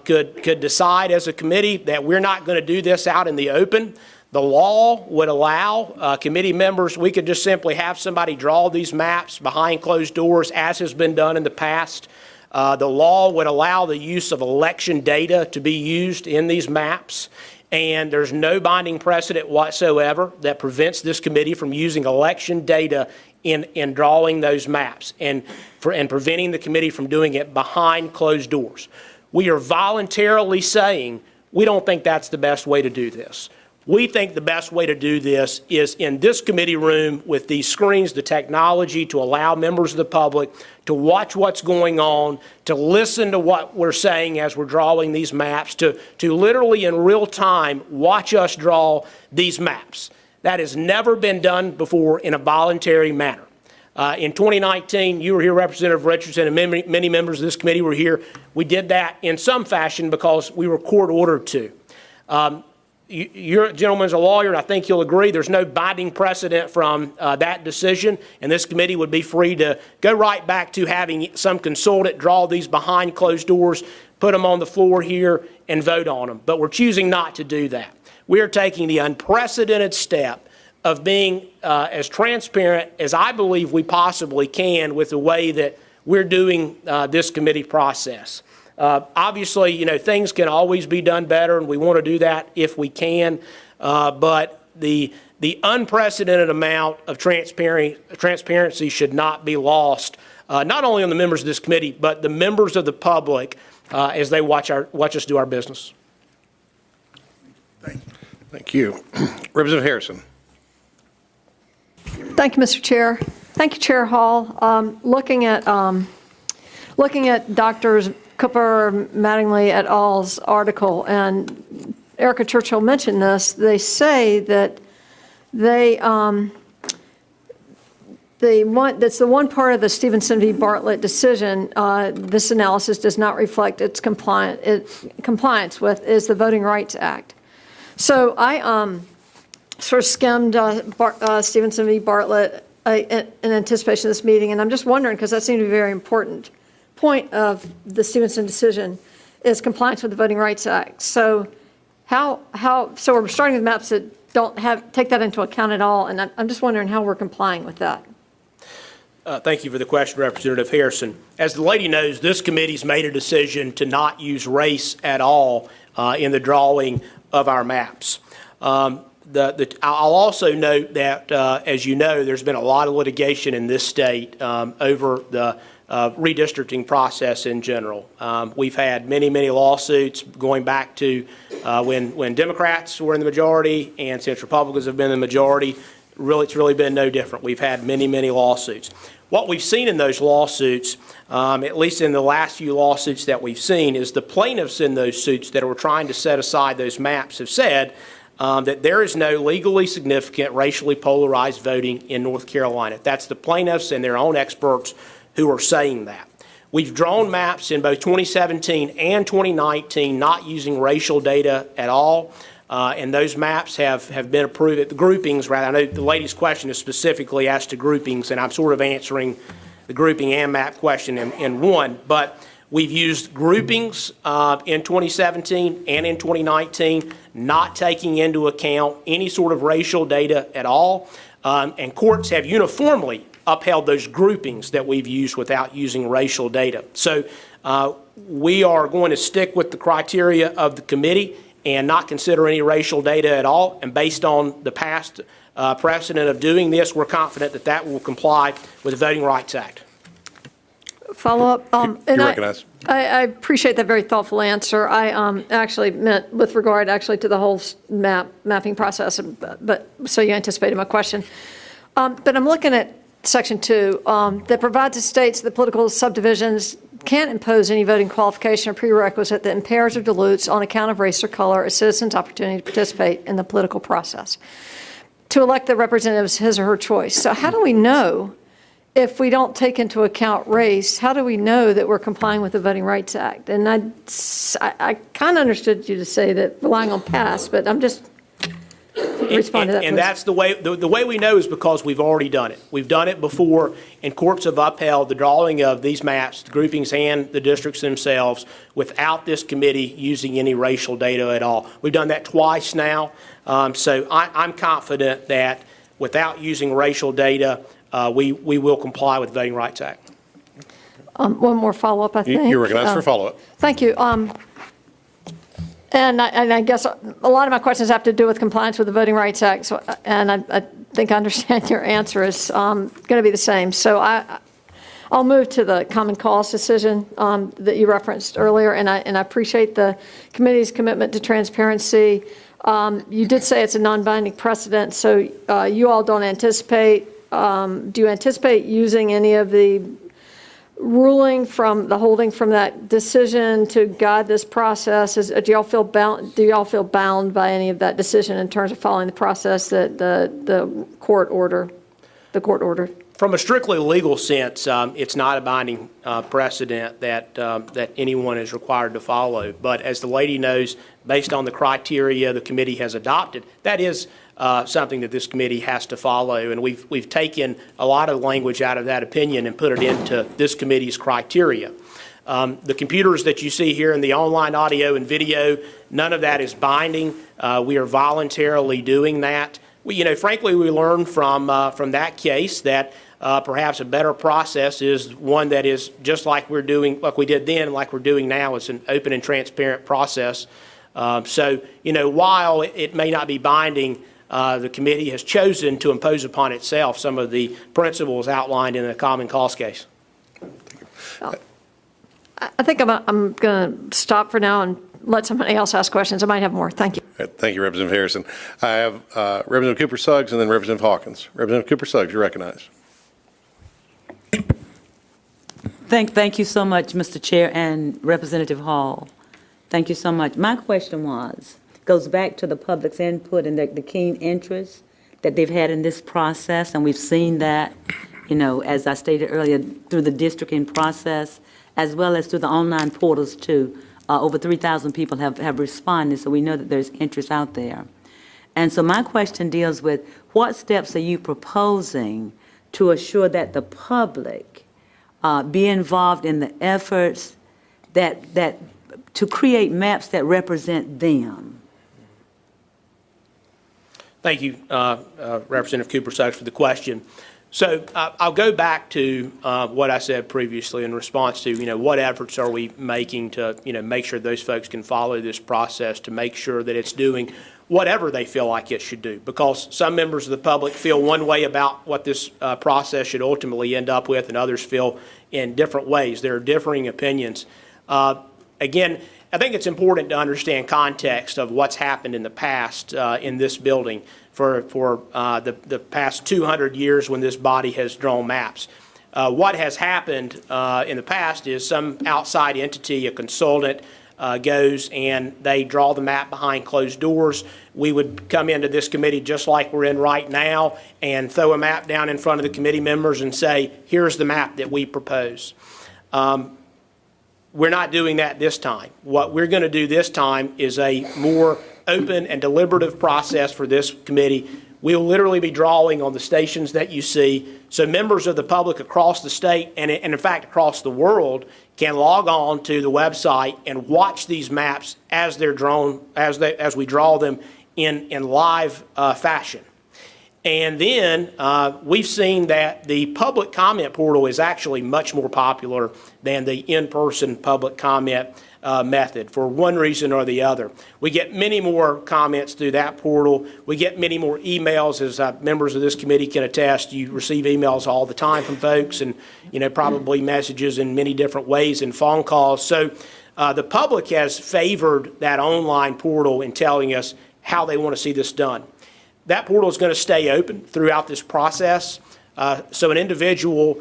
[SPEAKER 1] could decide as a committee that we're not going to do this out in the open. The law would allow committee members, we could just simply have somebody draw these maps behind closed doors, as has been done in the past. The law would allow the use of election data to be used in these maps, and there's no binding precedent whatsoever that prevents this committee from using election data in drawing those maps and preventing the committee from doing it behind closed doors. We are voluntarily saying we don't think that's the best way to do this. We think the best way to do this is in this committee room with these screens, the technology to allow members of the public to watch what's going on, to listen to what we're saying as we're drawing these maps, to literally in real time watch us draw these maps. That has never been done before in a voluntary manner. In 2019, you were here, Representative Richardson, and many members of this committee were here. We did that in some fashion because we were court ordered to. You're a gentleman's a lawyer, and I think you'll agree there's no binding precedent from that decision, and this committee would be free to go right back to having some consultant draw these behind closed doors, put them on the floor here, and vote on them. But we're choosing not to do that. We are taking the unprecedented step of being as transparent as I believe we possibly can with the way that we're doing this committee process. Obviously, things can always be done better, and we want to do that if we can. But the unprecedented amount of transparency should not be lost, not only on the members of this committee, but the members of the public as they watch us do our business.
[SPEAKER 11] Thank you. Representative Harrison.
[SPEAKER 5] Thank you, Mr. Chair. Thank you, Chair Hall. Looking at Drs. Cooper, Mattingly et al.'s article, and Erica Churchill mentioned this, they say that that's the one part of the Stevenson v. Bartlett decision, this analysis does not reflect its compliance with, is the Voting Rights Act. So I sort of skimmed Stevenson v. Bartlett in anticipation of this meeting, and I'm just wondering, because that seemed to be a very important point of the Stevenson decision, is compliance with the Voting Rights Act. So so we're starting with maps that don't take that into account at all, and I'm just wondering how we're complying with that.
[SPEAKER 1] Thank you for the question, Representative Harrison. As the lady knows, this committee's made a decision to not use race at all in the drawing of our maps. I'll also note that, as you know, there's been a lot of litigation in this state over the redistricting process in general. We've had many, many lawsuits going back to when Democrats were in the majority and since Republicans have been in the majority. Really, it's really been no different. We've had many, many lawsuits. What we've seen in those lawsuits, at least in the last few lawsuits that we've seen, is the plaintiffs in those suits that were trying to set aside those maps have said that there is no legally significant racially polarized voting in North Carolina. That's the plaintiffs and their own experts who are saying that. We've drawn maps in both 2017 and 2019 not using racial data at all. And those maps have been approved at the groupings, rather. I know the lady's question is specifically as to groupings, and I'm sort of answering the grouping and map question in one. But we've used groupings in 2017 and in 2019, not taking into account any sort of racial data at all. And courts have uniformly upheld those groupings that we've used without using racial data. So we are going to stick with the criteria of the committee and not consider any racial data at all. And based on the past precedent of doing this, we're confident that that will comply with the Voting Rights Act.
[SPEAKER 5] Follow up.
[SPEAKER 11] You're recognized.
[SPEAKER 5] I appreciate that very thoughtful answer. I actually meant with regard actually to the whole mapping process, but so you anticipated my question. But I'm looking at Section 2 that provides the states that political subdivisions can't impose any voting qualification or prerequisite that impairs or dilutes on account of race or color a citizen's opportunity to participate in the political process to elect the representatives his or her choice. So how do we know, if we don't take into account race, how do we know that we're complying with the Voting Rights Act? And I kind of understood you to say that relying on past, but I'm just respond to that,
[SPEAKER 1] and
[SPEAKER 5] please.
[SPEAKER 1] that's the way we know is because we've already done it. We've done it before, and courts have upheld the drawing of these maps, the groupings and the districts themselves, without this committee using any racial data at all. We've done that twice now, so I'm confident that without using racial data, we will comply with the Voting Rights Act.
[SPEAKER 5] One more follow-up, I think.
[SPEAKER 11] You're recognized for follow-up.
[SPEAKER 5] Thank you. And I guess a lot of my questions have to do with compliance with the Voting Rights Act, so, and I think I understand your answer is going to be the same. So I'll move to the common cause decision that you referenced earlier, and I appreciate the committee's commitment to transparency. You did say it's a non-binding precedent, so you all don't anticipate, do you anticipate using any of the ruling from the holding from that decision to guide this process? Do y'all feel bound by any of that decision in terms of following the process that the court ordered?
[SPEAKER 1] From a strictly legal sense, it's not a binding precedent that anyone is required to follow. But as the lady knows, based on the criteria the committee has adopted, that is something that this committee has to follow. And we've taken a lot of language out of that opinion and put it into this committee's criteria. The computers that you see here in the online audio and video, none of that is binding. We are voluntarily doing that. Frankly, we learned from that case that perhaps a better process is one that is just like we did then, like we're doing now. It's an open and transparent process. So, while it may not be binding, the committee has chosen to impose upon itself some of the principles outlined in the common cause case.
[SPEAKER 5] I think I'm going to stop for now and let somebody else ask questions. I might have more. Thank you.
[SPEAKER 11] Thank you, Representative Harrison. I have Representative Cooper Suggs and then Representative Hawkins. Representative Cooper Suggs, you're recognized.
[SPEAKER 9] Thank you so much, Mr. Chair and Representative Hall. Thank you so much. My question was, goes back to the public's input and the keen interest that they've had in this process, and we've seen that, as I stated earlier, through the districting process, as well as through the online portals too. Over 3,000 people have responded, so we know that there's interest out there. And so my question deals with what steps are you proposing to assure that the public be involved in the efforts that to create maps that represent them?
[SPEAKER 1] Thank you, Representative Cooper-Suggs, for the question. So I'll go back to what I said previously in response to, what efforts are we making to, make sure those folks can follow this process, to make sure that it's doing whatever they feel like it should do. Because some members of the public feel one way about what this process should ultimately end up with, and others feel in different ways. There are differing opinions. Again, I think it's important to understand context of what's happened in the past in this building for the past 200 years when this body has drawn maps. What has happened in the past is some outside entity, a consultant, goes and they draw the map behind closed doors. We would come into this committee just like we're in right now and throw a map down in front of the committee members and say, here's the map that we propose. We're not doing that this time. What we're going to do this time is a more open and deliberative process for this committee. We'll literally be drawing on the stations that you see, so members of the public across the state and in fact across the world can log on to the website and watch these maps as they're drawn, as we draw them in live fashion. And then we've seen that the public comment portal is actually much more popular than the in-person public comment method for one reason or the other. We get many more comments through that portal. We get many more emails, as members of this committee can attest. You receive emails all the time from folks, and probably messages in many different ways and phone calls. So the public has favored that online portal in telling us how they want to see this done. That portal is going to stay open throughout this process. So an individual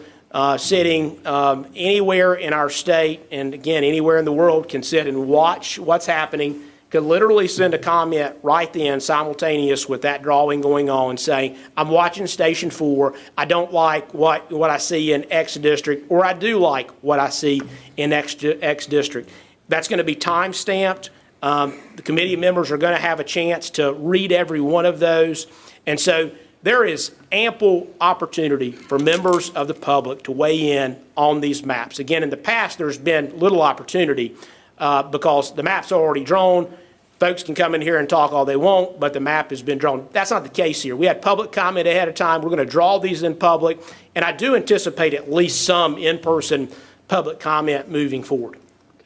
[SPEAKER 1] sitting anywhere in our state, and again, anywhere in the world, can sit and watch what's happening, could literally send a comment right then, simultaneous with that drawing going on, saying, I'm watching Station 4, I don't like what I see in X district, or I do like what I see in X district. That's going to be time-stamped. The committee members are going to have a chance to read every one of those. And so there is ample opportunity for members of the public to weigh in on these maps. Again, in the past, there's been little opportunity because the map's already drawn. Folks can come in here and talk all they want, but the map has been drawn. That's not the case here. We had public comment ahead of time. We're going to draw these in public, and I do anticipate at least some in-person public comment moving forward.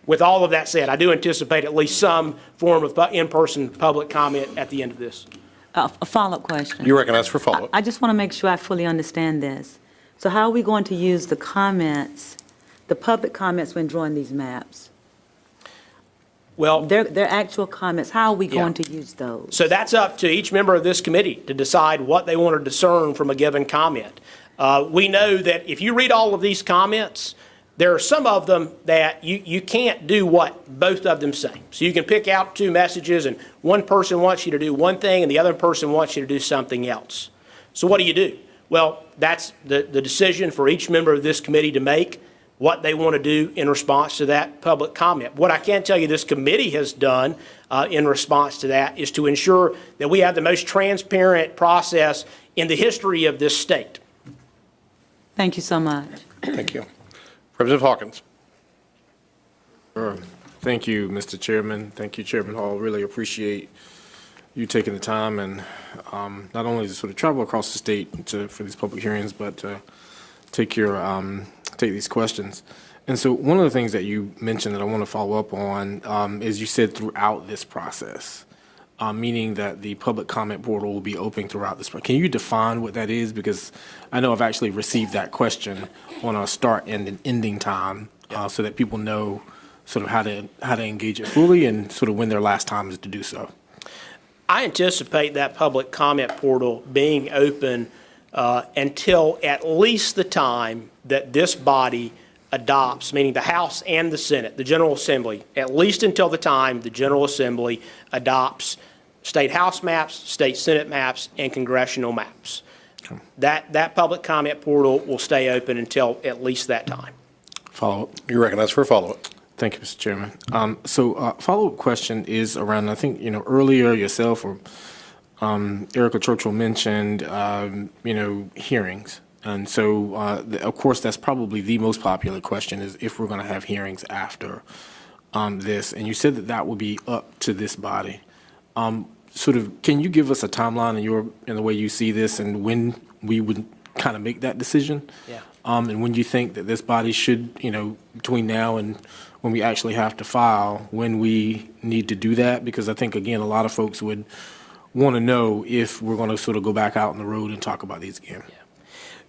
[SPEAKER 1] With all of that said, I do anticipate at least some form of in-person public comment at the end of this.
[SPEAKER 9] A follow-up question.
[SPEAKER 11] You recognize for follow-up.
[SPEAKER 9] I just want to make sure I fully understand this. So how are we going to use the comments, the public comments when drawing these maps?
[SPEAKER 1] Well,
[SPEAKER 9] Their actual comments, how are we going to use those?
[SPEAKER 1] so that's up to each member of this committee to decide what they want to discern from a given comment. We know that if you read all of these comments, there are some of them that you can't do what both of them say. So you can pick out two messages, and one person wants you to do one thing and the other person wants you to do something else. So what do? Well, that's the decision for each member of this committee to make, what they want to do in response to that public comment. What I can tell you this committee has done in response to that is to ensure that we have the most transparent process in the history of this state.
[SPEAKER 9] Thank you so much.
[SPEAKER 11] Thank you. Representative Hawkins.
[SPEAKER 12] Thank you, Mr. Chairman. Thank you, Chairman Hall. Really appreciate you taking the time and not only to sort of travel across the state for these public hearings, but to take these questions. And so one of the things that you mentioned that I want to follow up on is you said throughout this process, meaning that the public comment portal will be open throughout this. Can you define what that is? Because I know I've actually received that question on a start and ending time, so that people know sort of how to engage it fully and sort of when their last time is to do so.
[SPEAKER 1] I anticipate that public comment portal being open until at least the time that this body adopts, meaning the House and the Senate, the General Assembly, at least until the time the General Assembly adopts state House maps, state Senate maps, and congressional maps. That public comment portal will stay open until at least that time.
[SPEAKER 12] Follow-up.
[SPEAKER 11] You recognize for a follow-up.
[SPEAKER 12] Thank you, Mr. Chairman. Follow-up question is around, I think, earlier yourself or Erica Churchill mentioned, hearings. And so, of course, that's probably the most popular question is if we're going to have hearings after this. And you said that would be up to this body. Can you give us a timeline in the way you see this and when we would kind of make that decision?
[SPEAKER 1] Yeah.
[SPEAKER 12] And when you think that this body should, between now and when we actually have to file, when we need to do that? Because I think, again, a lot of folks would want to know if we're going to sort of go back out on the road and talk about these again.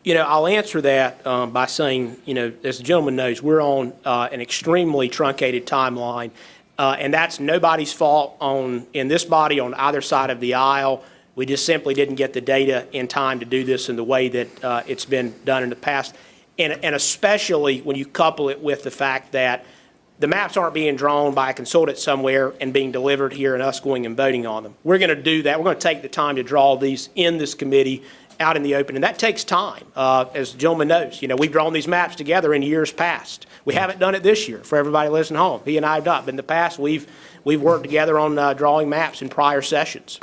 [SPEAKER 1] Yeah. I'll answer that by saying, as the gentleman knows, we're on an extremely truncated timeline, and that's nobody's fault in this body on either side of the aisle. We just simply didn't get the data in time to do this in the way that it's been done in the past, and especially when you couple it with the fact that the maps aren't being drawn by a consultant somewhere and being delivered here and us going and voting on them. We're going to do that. We're going to take the time to draw these in this committee out in the open, and that takes time. As the gentleman knows, we've drawn these maps together in years past. We haven't done it this year for everybody listening home. He and I have not, but in the past we've worked together on drawing maps in prior sessions.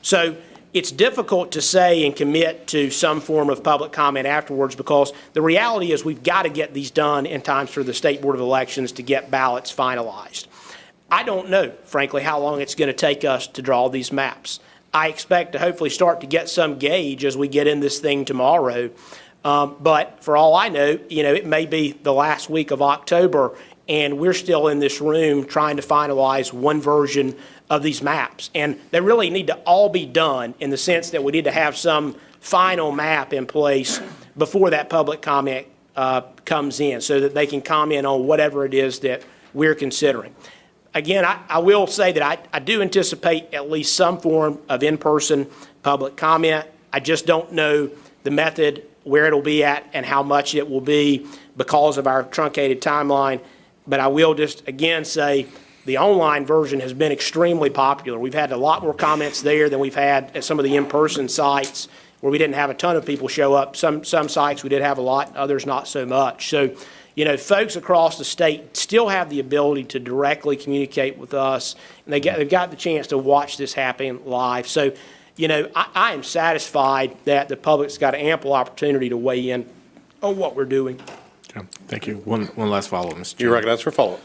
[SPEAKER 1] So it's difficult to say and commit to some form of public comment afterwards because the reality is we've got to get these done in time for the State Board of Elections to get ballots finalized. I don't know, frankly, how long it's going to take us to draw these maps. I expect to hopefully start to get some gauge as we get in this thing tomorrow. But for all I know, it may be the last week of October, and we're still in this room trying to finalize one version of these maps. And they really need to all be done in the sense that we need to have some final map in place before that public comment comes in so that they can comment on whatever it is that we're considering. Again, I will say that I do anticipate at least some form of in-person public comment. I just don't know the method, where it'll be at, and how much it will be because of our truncated timeline. But I will just, again, say the online version has been extremely popular. We've had a lot more comments there than we've had at some of the in-person sites where we didn't have a ton of people show up. Some sites we did have a lot, others not so much. So, folks across the state still have the ability to directly communicate with us, and they've got the chance to watch this happen live. So, I am satisfied that the public's got an ample opportunity to weigh in on what we're doing.
[SPEAKER 12] Okay. Thank you. One last follow-up, Mr. Chairman.
[SPEAKER 11] You recognize for a follow-up.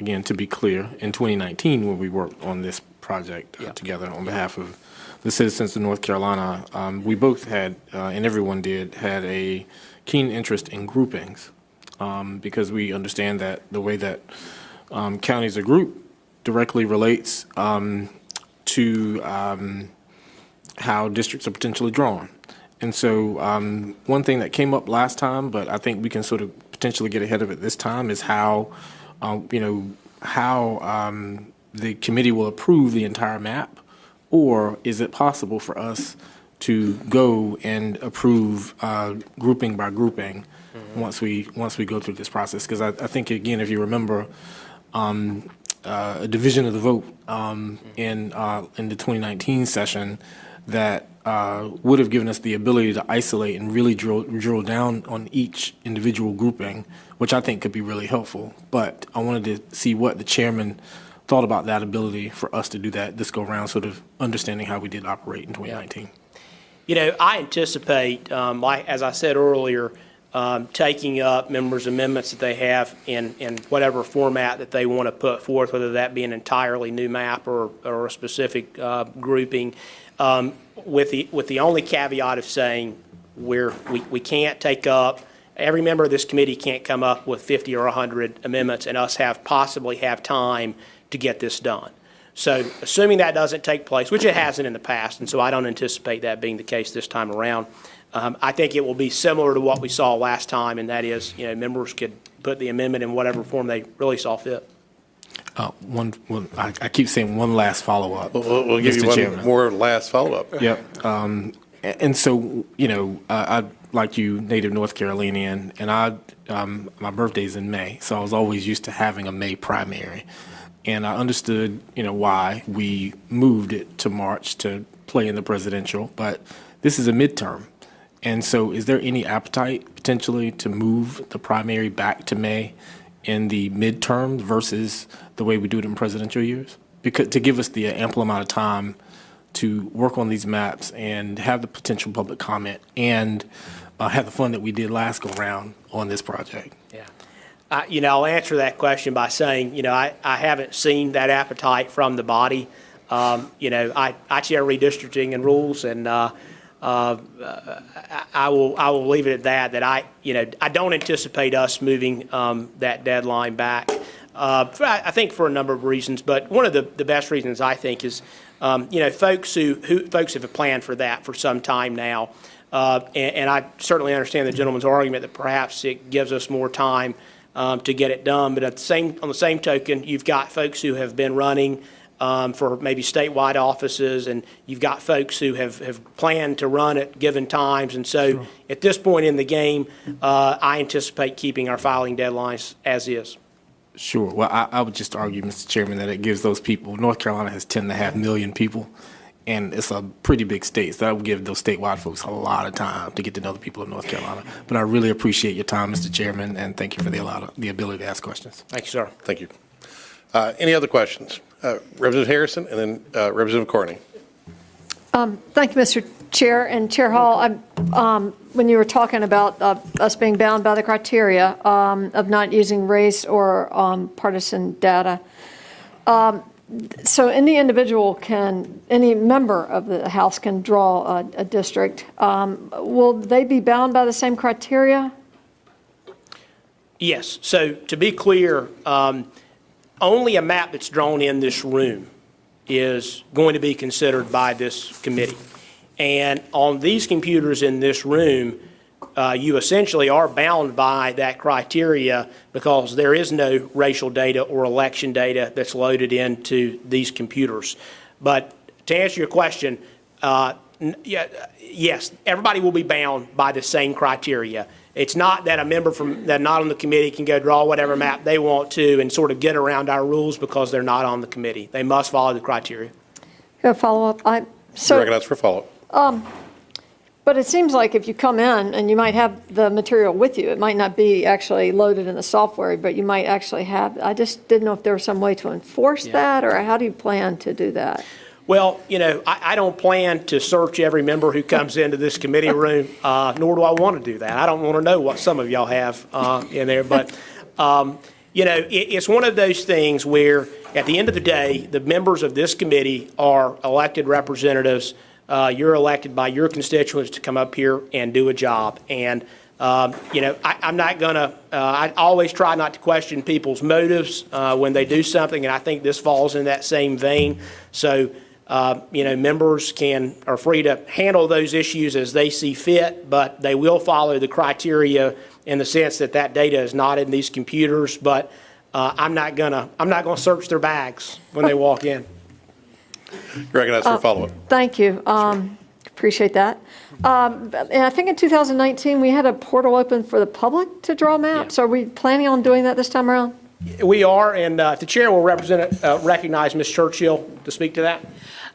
[SPEAKER 12] Again, to be clear, in 2019, when we worked on this project together on behalf of the citizens of North Carolina, we both had, and everyone had a keen interest in groupings because we understand that the way that counties are grouped directly relates to how districts are potentially drawn. And so one thing that came up last time, but I think we can sort of potentially get ahead of it this time, is how the committee will approve the entire map, or is it possible for us to go and approve grouping by grouping once we go through this process? Because I think, again, if you remember, a division of the vote in the 2019 session that would have given us the ability to isolate and really drill down on each individual grouping, which I think could be really helpful. But I wanted to see what the chairman thought about that ability for us to do that this go around, sort of understanding how we did operate in 2019.
[SPEAKER 1] I anticipate, as I said earlier, taking up members' amendments that they have in whatever format that they want to put forth, whether that be an entirely new map or a specific grouping, with the only caveat of saying we can't take up, every member of this committee can't come up with 50 or 100 amendments and us possibly have time to get this done. So assuming that doesn't take place, which it hasn't in the past, and so I don't anticipate that being the case this time around, I think it will be similar to what we saw last time, and that is, members could put the amendment in whatever form they really saw fit.
[SPEAKER 12] I keep saying one last follow-up.
[SPEAKER 11] We'll give
[SPEAKER 12] Mr.
[SPEAKER 11] you one
[SPEAKER 12] Chairman.
[SPEAKER 11] more last follow-up.
[SPEAKER 12] Yep. And so, I like you, native North Carolinian, and my birthday's in May, so I was always used to having a May primary. And I understood, why we moved it to March to play in the presidential, but this is a midterm. And so is there any appetite potentially to move the primary back to May in the midterm versus the way we do it in presidential years? Because to give us the ample amount of time to work on these maps and have the potential public comment and have the fun that we did last go round on this project.
[SPEAKER 1] Yeah. I'll answer that question by saying, I haven't seen that appetite from the body. I chair redistricting and rules, and I will leave it at that I don't anticipate us moving that deadline back. I think for a number of reasons, but one of the best reasons I think is, folks folks have planned for that for some time now. And I certainly understand the gentleman's argument that perhaps it gives us more time to get it done. But on the same token, you've got folks who have been running for maybe statewide offices, and you've got folks who have planned to run at given times. And so sure. At this point in the game, I anticipate keeping our filing deadlines as is.
[SPEAKER 12] Sure. Well, I would just argue, Mr. Chairman, that it gives those people, North Carolina has 10.5 million people, and it's a pretty big state, so that would give those statewide folks a lot of time to get to know the people of North Carolina. But I really appreciate your time, Mr. Chairman, and thank you for the ability to ask questions.
[SPEAKER 1] Thank you, sir.
[SPEAKER 11] Thank you. Any other questions? Representative Harrison and then Representative Carney.
[SPEAKER 5] Thank you, Mr. Chair. And Chair Hall, when you were talking about us being bound by the criteria of not using race or partisan data, so any member of the House can draw a district. Will they be bound by the same criteria?
[SPEAKER 1] Yes. So to be clear, only a map that's drawn in this room is going to be considered by this committee. And on these computers in this room, you essentially are bound by that criteria because there is no racial data or election data that's loaded into these computers. But to answer your question, yes, everybody will be bound by the same criteria. It's not that a member that's not on the committee can go draw whatever map they want to and sort of get around our rules because they're not on the committee. They must follow the criteria.
[SPEAKER 5] Go follow up.
[SPEAKER 11] You're recognized for follow-up.
[SPEAKER 5] But it seems like if you come in and you might have the material with you, it might not be actually loaded in the software, but you might actually have. I just didn't know if there was some way to enforce that, or how do you plan to do that?
[SPEAKER 1] Well, I don't plan to search every member who comes into this committee room, nor do I want to do that. I don't want to know what some of y'all have in there. But, it's one of those things where, at the end of the day, the members of this committee are elected representatives. You're elected by your constituents to come up here and do a job. And, I'm not going to, I always try not to question people's motives when they do something, and I think this falls in that same vein. So, members are free to handle those issues as they see fit, but they will follow the criteria in the sense that data is not in these computers. But I'm not gonna search their bags when they walk in.
[SPEAKER 11] You're recognized for follow-up.
[SPEAKER 5] Thank you. Appreciate that. And I think in 2019 we had a portal open for the public to draw maps. Yeah. Are we planning on doing that this time around?
[SPEAKER 1] We are, and if the chair will recognize Ms. Churchill to speak to that.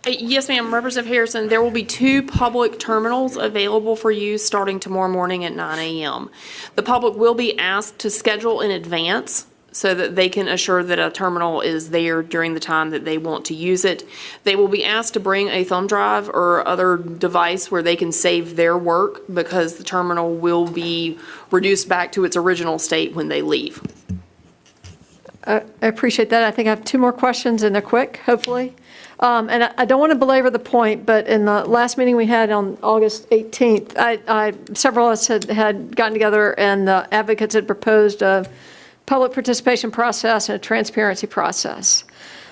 [SPEAKER 3] Yes, ma'am. Representative Harrison, there will be 2 public terminals available for use starting tomorrow morning at 9 a.m. The public will be asked to schedule in advance so that they can assure that a terminal is there during the time that they want to use it. They will be asked to bring a thumb drive or other device where they can save their work because the terminal will be reduced back to its original state when they leave.
[SPEAKER 5] I appreciate that. I think I have 2 more questions, and they're quick, hopefully. And I don't want to belabor the point, but in the last meeting we had on August 18th, several of us had gotten together, and the advocates had proposed a public participation process and a transparency process.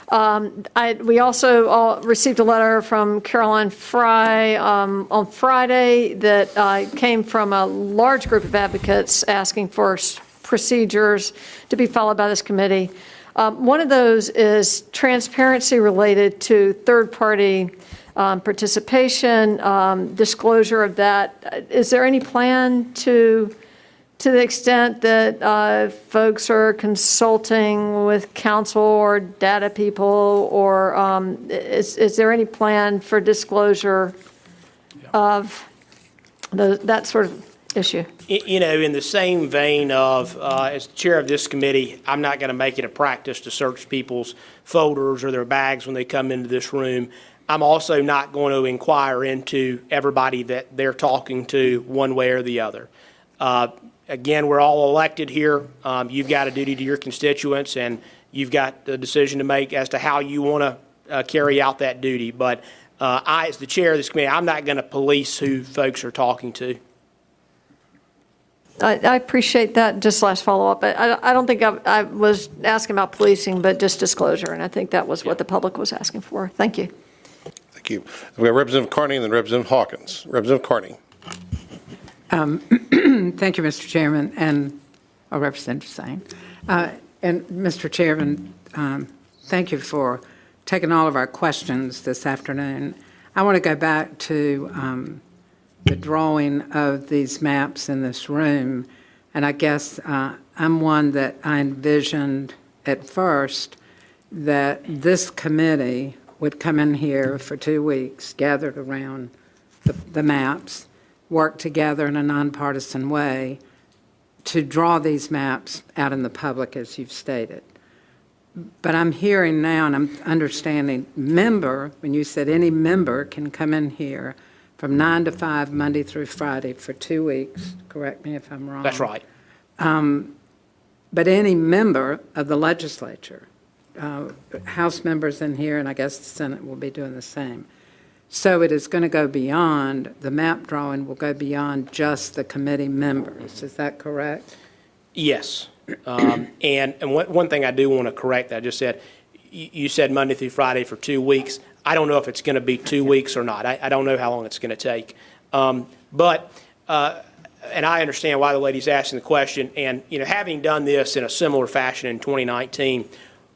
[SPEAKER 5] We also all received a letter from Caroline Fry on Friday that came from a large group of advocates asking for procedures to be followed by this committee. One of those is transparency related to third-party participation, disclosure of that. Is there any plan to the extent that folks are consulting with counsel or data people, or is there any plan for disclosure of that sort of issue?
[SPEAKER 1] You know, in the same vein of, as chair of this committee, I'm not going to make it a practice to search people's folders or their bags when they come into this room. I'm also not going to inquire into everybody that they're talking to one way or the other. Again, we're all elected here. You've got a duty to your constituents, and you've got the decision to make as to how you want to carry out that duty. But I, as the chair of this committee, I'm not going to police who folks are talking to.
[SPEAKER 5] I appreciate that. Just last follow-up. I don't think I was asking about policing, but just disclosure, and I think that was what the public was asking for. Thank you.
[SPEAKER 11] Thank you. We've got Representative Carney and then Representative Hawkins. Representative Carney.
[SPEAKER 7] Thank you, Mr. Chairman, and Representative Sane. And Mr. Chairman, thank you for taking all of our questions this afternoon. I want to go back to the drawing of these maps in this room, and I guess I'm one that I envisioned at first that this committee would come in here for 2 weeks, gathered around the maps, work together in a nonpartisan way to draw these maps out in the public, as you've stated. But I'm hearing now, and I'm understanding, member, when you said any member can come in here from 9 to 5, Monday through Friday for 2 weeks, correct me if I'm wrong.
[SPEAKER 1] That's right.
[SPEAKER 7] But any member of the legislature, House members in here, and I guess the Senate will be doing the same. So it is going to go beyond, the map drawing will go beyond just the committee members. Is that correct?
[SPEAKER 1] Yes. And one thing I do want to correct that I just said, you said Monday through Friday for 2 weeks. I don't know if it's going to be 2 weeks or not. I don't know how long it's going to take. But and I understand why the lady's asking the question. And, you know, having done this in a similar fashion in 2019,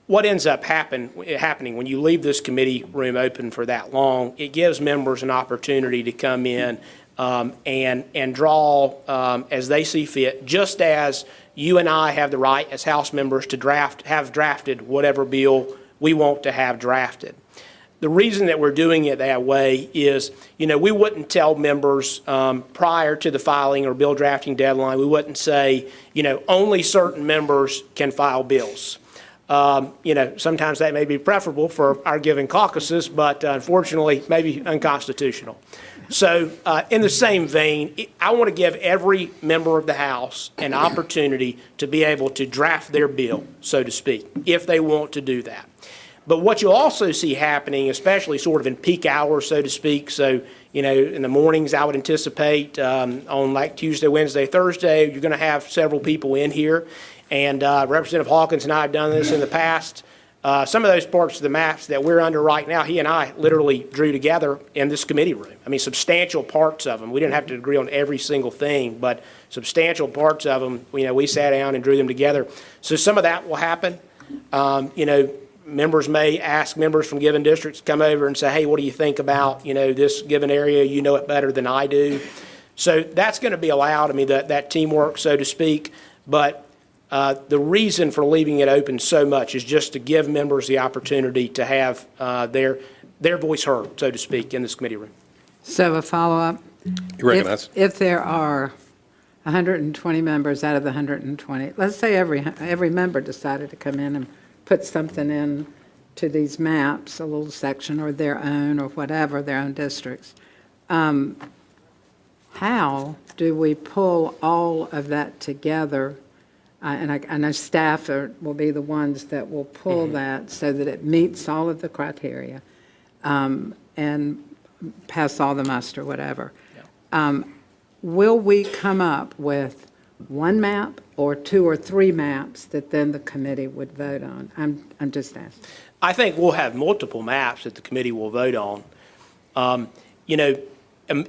[SPEAKER 1] what ends up happening when you leave this committee room open for that long, it gives members an opportunity to come in and draw as they see fit, just as you and I have the right as House members to have drafted whatever bill we want to have drafted. The reason that we're doing it that way is, you know, we wouldn't tell members prior to the filing or bill drafting deadline, we wouldn't say, you know, only certain members can file bills. You know, sometimes that may be preferable for our given caucuses, but unfortunately, maybe unconstitutional. So in the same vein, I want to give every member of the House an opportunity to be able to draft their bill, so to speak, if they want to do that. But what you'll also see happening, especially sort of in peak hours, so to speak, so, you know, in the mornings, I would anticipate on like Tuesday, Wednesday, Thursday, you're going to have several people in here. And Representative Hawkins and I have done this in the past. Some of those parts of the maps that we're under right now, he and I literally drew together in this committee room. I mean, substantial parts of them. We didn't have to agree on every single thing, but substantial parts of them, you know, we sat down and drew them together. So some of that will happen. You know, members may ask members from given districts to come over and say, hey, what do you think about, you know, this given area? You know it better than I do. So that's going to be allowed. I mean, that teamwork, so to speak. But the reason for leaving it open so much is just to give members the opportunity to have their voice heard, so to speak, in this committee room.
[SPEAKER 7] So a follow-up.
[SPEAKER 11] You recognize?
[SPEAKER 7] If there are 120 members out of the 120, let's say every member decided to come in and put something in to these maps, a little section or their own or whatever, their own districts. How do we pull all of that together? And I know staff will be the ones that will pull that so that it meets all of the criteria and pass all the muster, whatever. Yeah. Will we come up with one map or 2 or 3 maps that then the committee would vote on? I'm just asking.
[SPEAKER 1] I think we'll have multiple maps that the committee will vote on. You know,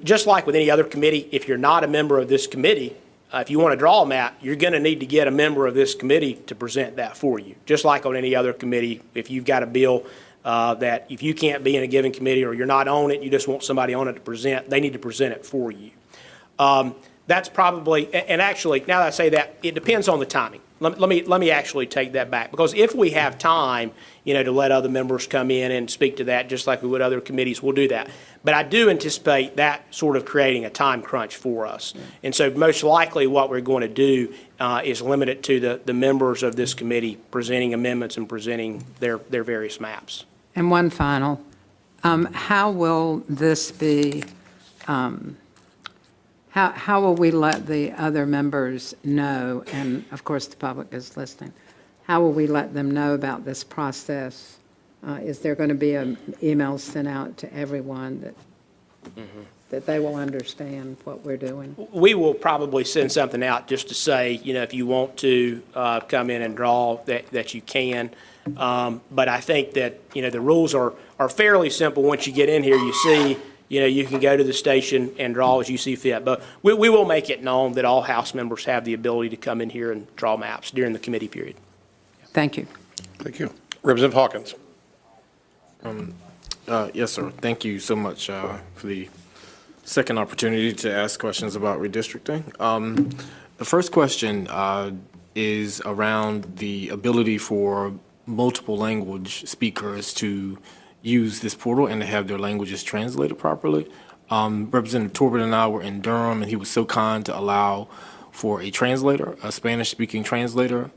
[SPEAKER 1] just like with any other committee, if you're not a member of this committee, if you want to draw a map, you're going to need to get a member of this committee to present that for you. Just like on any other committee, if you've got a bill that if you can't be in a given committee or you're not on it, you just want somebody on it to present, they need to present it for you. That's probably, and actually, now that I say that, it depends on the timing. Let me actually take that back, because if we have time, to let other members come in and speak to that, just like we would other committees, we'll do that. But I do anticipate that sort of creating a time crunch for us. And so most likely what we're going to do is limit it to the members of this committee presenting amendments and presenting their various maps.
[SPEAKER 7] And one final, how will this be, how will we let the other members know, and of course the public is listening, how will we let them know about this process? Is there going to be an email sent out to everyone that they will understand what we're doing?
[SPEAKER 1] We will probably send something out just to say, if you want to come in and draw, that you can. But I think that, the rules are fairly simple. Once you get in here, you see, you can go to the station and draw as you see fit. But we will make it known that all House members have the ability to come in here and draw maps during the committee period.
[SPEAKER 7] Thank you.
[SPEAKER 11] Thank you. Representative Hawkins.
[SPEAKER 12] Yes, sir. Thank you so much for the second opportunity to ask questions about redistricting. The first question is around the ability for multiple language speakers to use this portal and to have their languages translated properly. Representative Torbett and I were in Durham, and he was so kind to allow for a translator, a Spanish-speaking translator,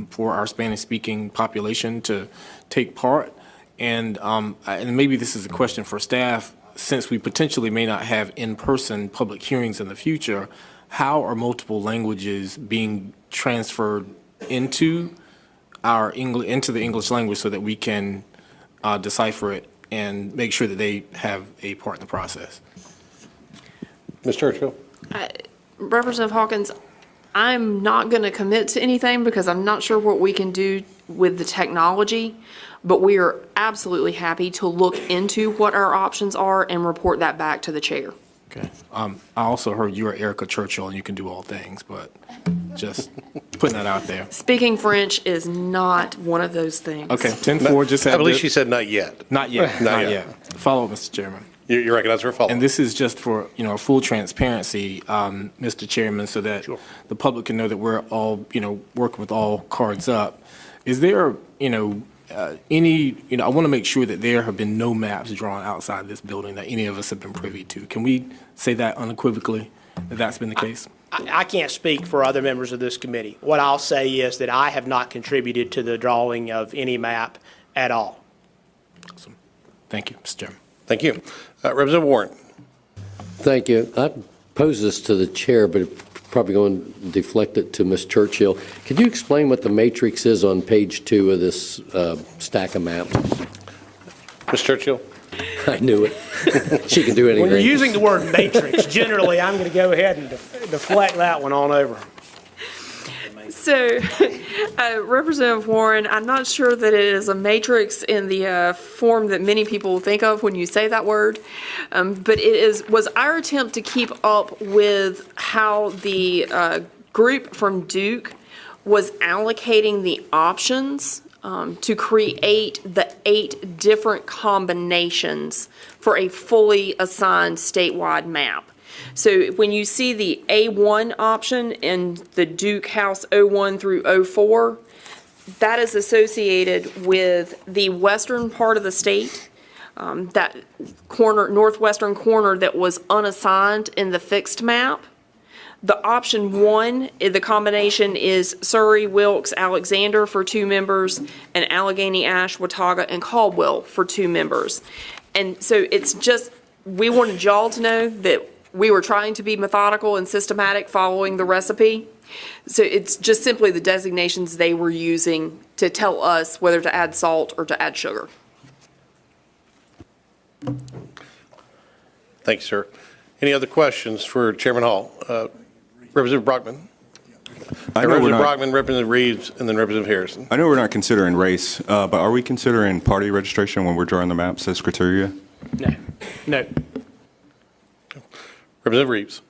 [SPEAKER 12] for our Spanish-speaking population to take part. And maybe this is a question for staff, since we potentially may not have in-person public hearings in the future, how are multiple languages being transferred into into the English language so that we can decipher it and make sure that they have a part in the process?
[SPEAKER 11] Ms. Churchill.
[SPEAKER 3] Representative Hawkins, I'm not going to commit to anything because I'm not sure what we can do with the technology, but we are absolutely happy to look into what our options are and report that back to the chair.
[SPEAKER 12] Okay. I also heard you are Erica Churchill and you can do all things, but just putting that out there.
[SPEAKER 3] Speaking French is not one of those things.
[SPEAKER 12] Okay, 10-4, just had
[SPEAKER 11] I believe
[SPEAKER 12] to-
[SPEAKER 11] she said not yet.
[SPEAKER 12] Not yet,
[SPEAKER 11] Not
[SPEAKER 12] not
[SPEAKER 11] yet.
[SPEAKER 12] yet. Follow up, Mr. Chairman.
[SPEAKER 11] You recognize her follow-up.
[SPEAKER 12] And this is just for, full transparency, Mr. Chairman, so that the public can know that we're all, working with all cards up. Is there, any, I want to make sure that there have been no maps drawn outside this building that any of us have been privy to. Can we say that unequivocally, that that's been the case?
[SPEAKER 1] I can't speak for other members of this committee. What I'll say is that I have not contributed to the drawing of any map at all.
[SPEAKER 12] Awesome. Thank you, Mr. Chairman.
[SPEAKER 11] Thank you. Representative Warren.
[SPEAKER 6] Thank you. I posed this to the chair, but probably going to deflect it to Ms. Churchill. Could you explain what the matrix is on page 2 of this stack of maps?
[SPEAKER 11] Ms. Churchill.
[SPEAKER 6] I knew it. She can do anything.
[SPEAKER 1] When you're using the word matrix, generally, I'm going to go ahead and deflect that one on over.
[SPEAKER 3] So, Representative Warren, I'm not sure that it is a matrix in the form that many people think of when you say that word, but was our attempt to keep up with how the group from Duke was allocating the options to create the 8 different combinations for a fully assigned statewide map. So when you see the A1 option in the Duke House 01 through 04, that is associated with the western part of the state, that northwestern corner that was unassigned in the fixed map. The option 1, the combination is Surrey, Wilkes, Alexander for 2 members, and Allegheny, Ash, Watauga, and Caldwell for 2 members. And so it's just, we wanted y'all to know that we were trying to be methodical and systematic following the recipe. So it's just simply the designations they were using to tell us whether to add salt or to add sugar.
[SPEAKER 11] Thank you, sir. Any other questions for Chairman Hall? Representative Brockman. Representative Brockman, Representative Reeves, and then Representative Harrison.
[SPEAKER 10] I know we're not considering race, but are we considering party registration when we're drawing the maps as criteria?
[SPEAKER 1] No. No.
[SPEAKER 11] Representative Reeves.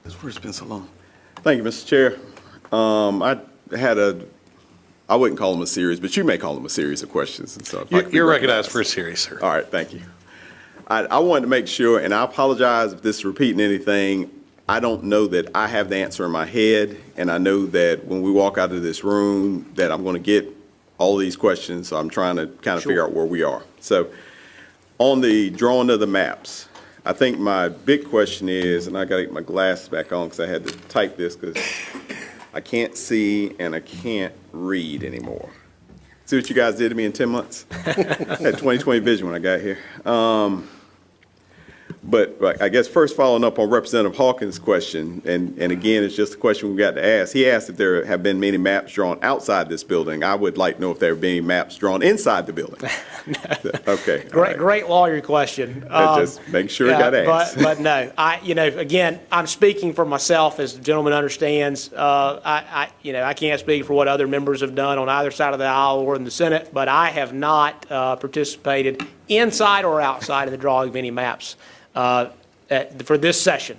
[SPEAKER 13] It's been so long. Thank you, Mr. Chair. I had a I wouldn't call them a series, but you may call them a series of questions and stuff.
[SPEAKER 11] You're recognized for a series, sir.
[SPEAKER 13] All right, thank you. I wanted to make sure, and I apologize if this is repeating anything. I don't know that I have the answer in my head, and I know that when we walk out of this room that I'm going to get all these questions, so I'm trying to kind of figure out where we are. So on the drawing of the maps, I think my big question is, and I got to get my glasses back on because I had to type this because I can't see and I can't read anymore. See what you guys did to me in 10 months? I had 20/20 vision when I got here. But I guess first following up on Representative Hawkins' question, and again, it's just a question we've got to ask. He asked if there have been many maps drawn outside this building. I would like to know if there have been any maps drawn inside the building. Okay.
[SPEAKER 1] Great lawyer question.
[SPEAKER 13] Just make sure it got asked.
[SPEAKER 1] But no, again, I'm speaking for myself, as the gentleman understands. I can't speak for what other members have done on either side of the aisle or in the Senate, but I have not participated inside or outside in the drawing of any maps for this session.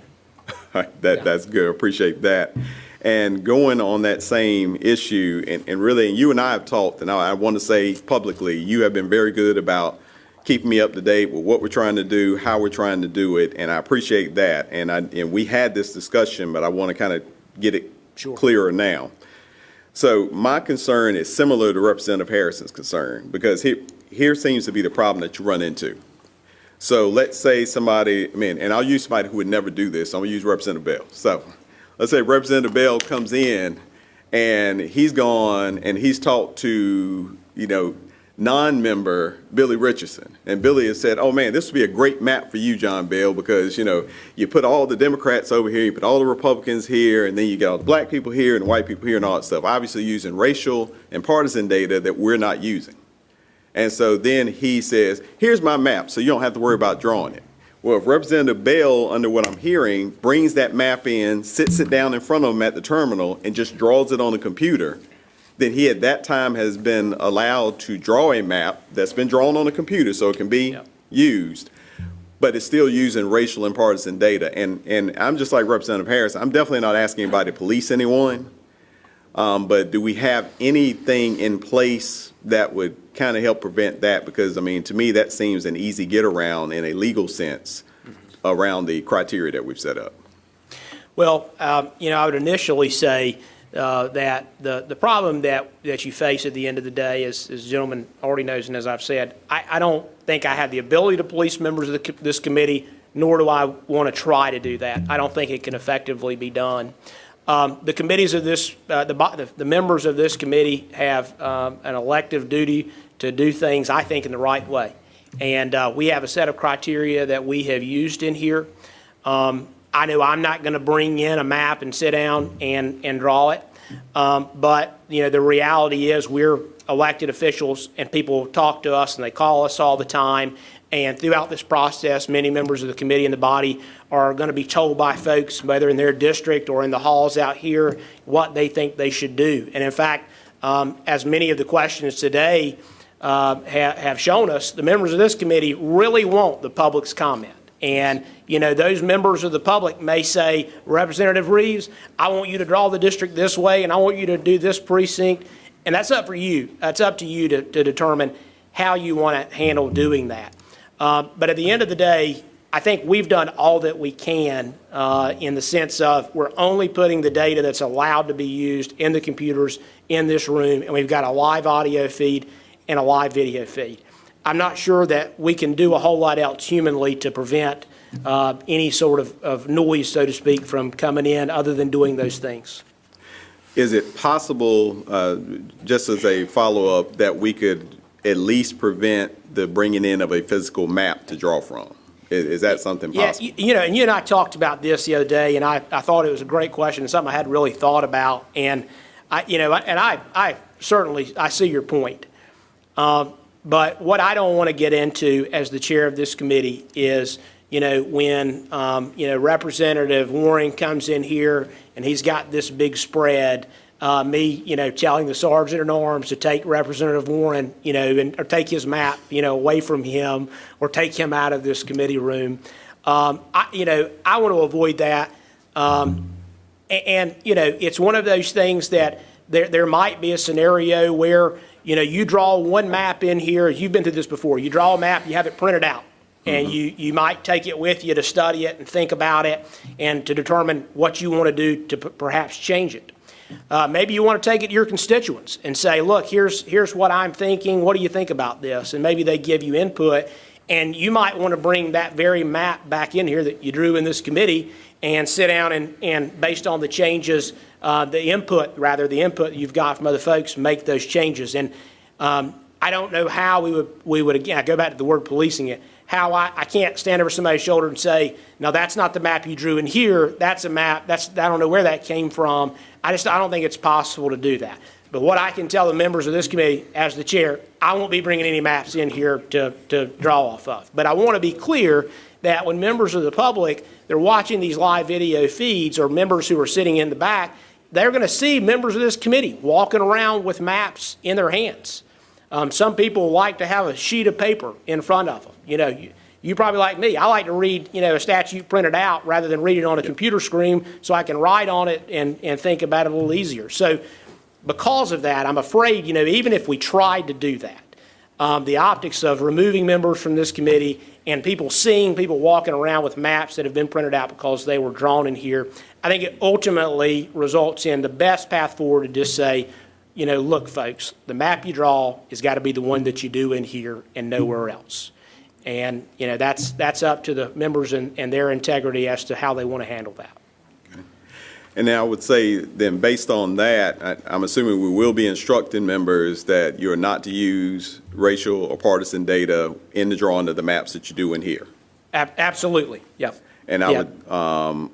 [SPEAKER 13] That's good. Appreciate that. And going on that same issue, and really, and you and I have talked, and I want to say publicly, you have been very good about keeping me up to date with what we're trying to do, how we're trying to do it, and I appreciate that. And we had this discussion, but I want to kind of get it clearer now. So my concern is similar to Representative Harrison's concern, because here seems to be the problem that you run into. So let's say somebody, and I'll use somebody who would never do this. I'm going to use Representative Bell. So let's say Representative Bell comes in and he's gone and he's talked to, non-member Billy Richardson. And Billy has said, oh man, this would be a great map for you, John Bell, because, you put all the Democrats over here, you put all the Republicans here, and then you get all the black people here and the white people here and all that stuff, obviously using racial and partisan data that we're not using. And so then he says, here's my map, so you don't have to worry about drawing it. Well, if Representative Bell, under what I'm hearing, brings that map in, sits it down in front of him at the terminal, and just draws it on the computer, then he at that time has been allowed to draw a map that's been drawn on the computer, so it can be used, but it's still using racial and partisan data. And I'm just like Representative Harris. I'm definitely not asking anybody to police anyone, but do we have anything in place that would kind of help prevent that? Because, to me, that seems an easy get around in a legal sense around the criteria that we've set up.
[SPEAKER 1] Well, I would initially say that the problem that you face at the end of the day, as the gentleman already knows, and as I've said, I don't think I have the ability to police members of this committee, nor do I want to try to do that. I don't think it can effectively be done. The committees of this, the members of this committee have an elective duty to do things, I think, in the right way. And we have a set of criteria that we have used in here. I know I'm not going to bring in a map and sit down and draw it. But, the reality is we're elected officials and people talk to us and they call us all the time. And throughout this process, many members of the committee and the body are going to be told by folks, whether in their district or in the halls out here, what they think they should do. And in fact, as many of the questions today have shown us, the members of this committee really want the public's comment. And, those members of the public may say, Representative Reeves, I want you to draw the district this way, and I want you to do this precinct. And that's up for you. That's up to you to determine how you want to handle doing that. But at the end of the day, I think we've done all that we can in the sense of we're only putting the data that's allowed to be used in the computers in this room, and we've got a live audio feed and a live video feed. I'm not sure that we can do a whole lot else humanly to prevent any sort of noise, so to speak, from coming in other than doing those things.
[SPEAKER 13] Is it possible, just as a follow-up, that we could at least prevent the bringing in of a physical map to draw from? Is that something possible?
[SPEAKER 1] Yeah, and you and I talked about this the other day, and I thought it was a great question and something I hadn't really thought about. And I certainly see your point. But what I don't want to get into as the chair of this committee is, when Representative Warren comes in here and he's got this big spread, me, telling the sergeant at arms to take Representative Warren, or take his map, away from him, or take him out of this committee room. I want to avoid that. And it's one of those things that there might be a scenario where, you draw one map in here, you've been through this before, you draw a map, you have it printed out, and you might take it with you to study it and think about it and to determine what you want to do to perhaps change it. Maybe you want to take it to your constituents and say, look, here's what I'm thinking, what do you think about this? And maybe they give you input, and you might want to bring that very map back in here that you drew in this committee and sit down and based on the changes, the input you've got from other folks, make those changes. And I don't know how we would again, I go back to the word policing it, how I can't stand over somebody's shoulder and say, no, that's not the map you drew in here, that's a map, I don't know where that came from. I don't think it's possible to do that. But what I can tell the members of this committee, as the chair, I won't be bringing any maps in here to draw off of. But I want to be clear that when members of the public, they're watching these live video feeds, or members who are sitting in the back, they're going to see members of this committee walking around with maps in their hands. Some people like to have a sheet of paper in front of them. You probably like me. I like to read, a statute printed out rather than read it on a computer screen so I can write on it and think about it a little easier. So because of that, I'm afraid, even if we tried to do that, the optics of removing members from this committee and seeing people walking around with maps that have been printed out because they were drawn in here, I think it ultimately results in the best path forward to just say, look, folks, the map you draw has got to be the one that you do in here and nowhere else. And, that's up to the members and their integrity as to how they want to handle that.
[SPEAKER 13] And then I would say, then based on that, I'm assuming we will be instructing members that you're not to use racial or partisan data in the drawing of the maps that you do in here.
[SPEAKER 1] Absolutely, yep.
[SPEAKER 13] And I would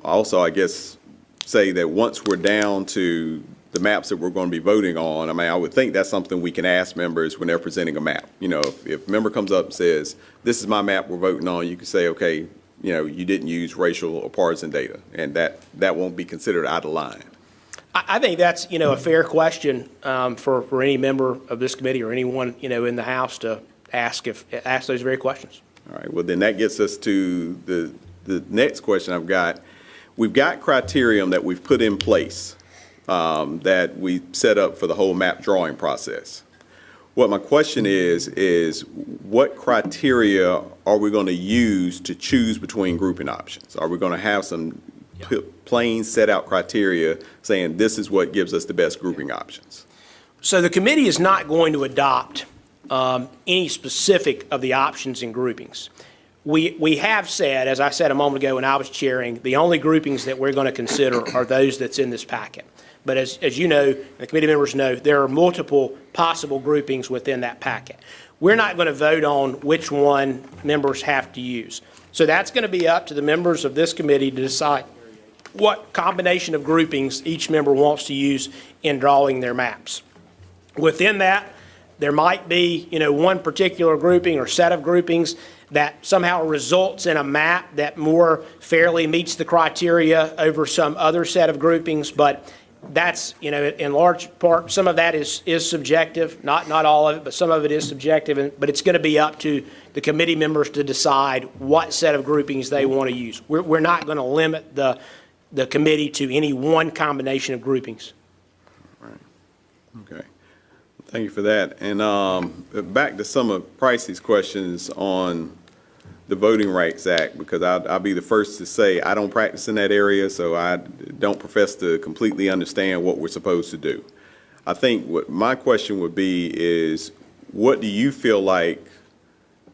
[SPEAKER 13] also, I guess, say that once we're down to the maps that we're going to be voting on, I would think that's something we can ask members when they're presenting a map. If a member comes up and says, this is my map we're voting on, you can say, okay, you didn't use racial or partisan data, and that won't be considered out of line.
[SPEAKER 1] I think that's, a fair question for any member of this committee or anyone, in the House to ask those very questions.
[SPEAKER 13] All right, well, then that gets us to the next question I've got. We've got criterion that we've put in place that we set up for the whole map drawing process. What my question is what criteria are we going to use to choose between grouping options? Are we going to have some plain set out criteria saying this is what gives us the best grouping options?
[SPEAKER 1] So the committee is not going to adopt any specific of the options and groupings. We have said, as I said a moment ago when I was chairing, the only groupings that we're going to consider are those that's in this packet. But as you know, the committee members know, there are multiple possible groupings within that packet. We're not going to vote on which one members have to use. So that's going to be up to the members of this committee to decide what combination of groupings each member wants to use in drawing their maps. Within that, there might be, one particular grouping or set of groupings that somehow results in a map that more fairly meets the criteria over some other set of groupings, but that's, in large part, some of that is subjective, not all of it, but some of it is subjective, but it's going to be up to the committee members to decide what set of groupings they want to use. We're not going to limit the committee to any one combination of groupings.
[SPEAKER 13] Right. Okay. Thank you for that. And back to some of Pricey's questions on the Voting Rights Act, because I'll be the first to say I don't practice in that area, so I don't profess to completely understand what we're supposed to do. I think what my question would be is, what do you feel like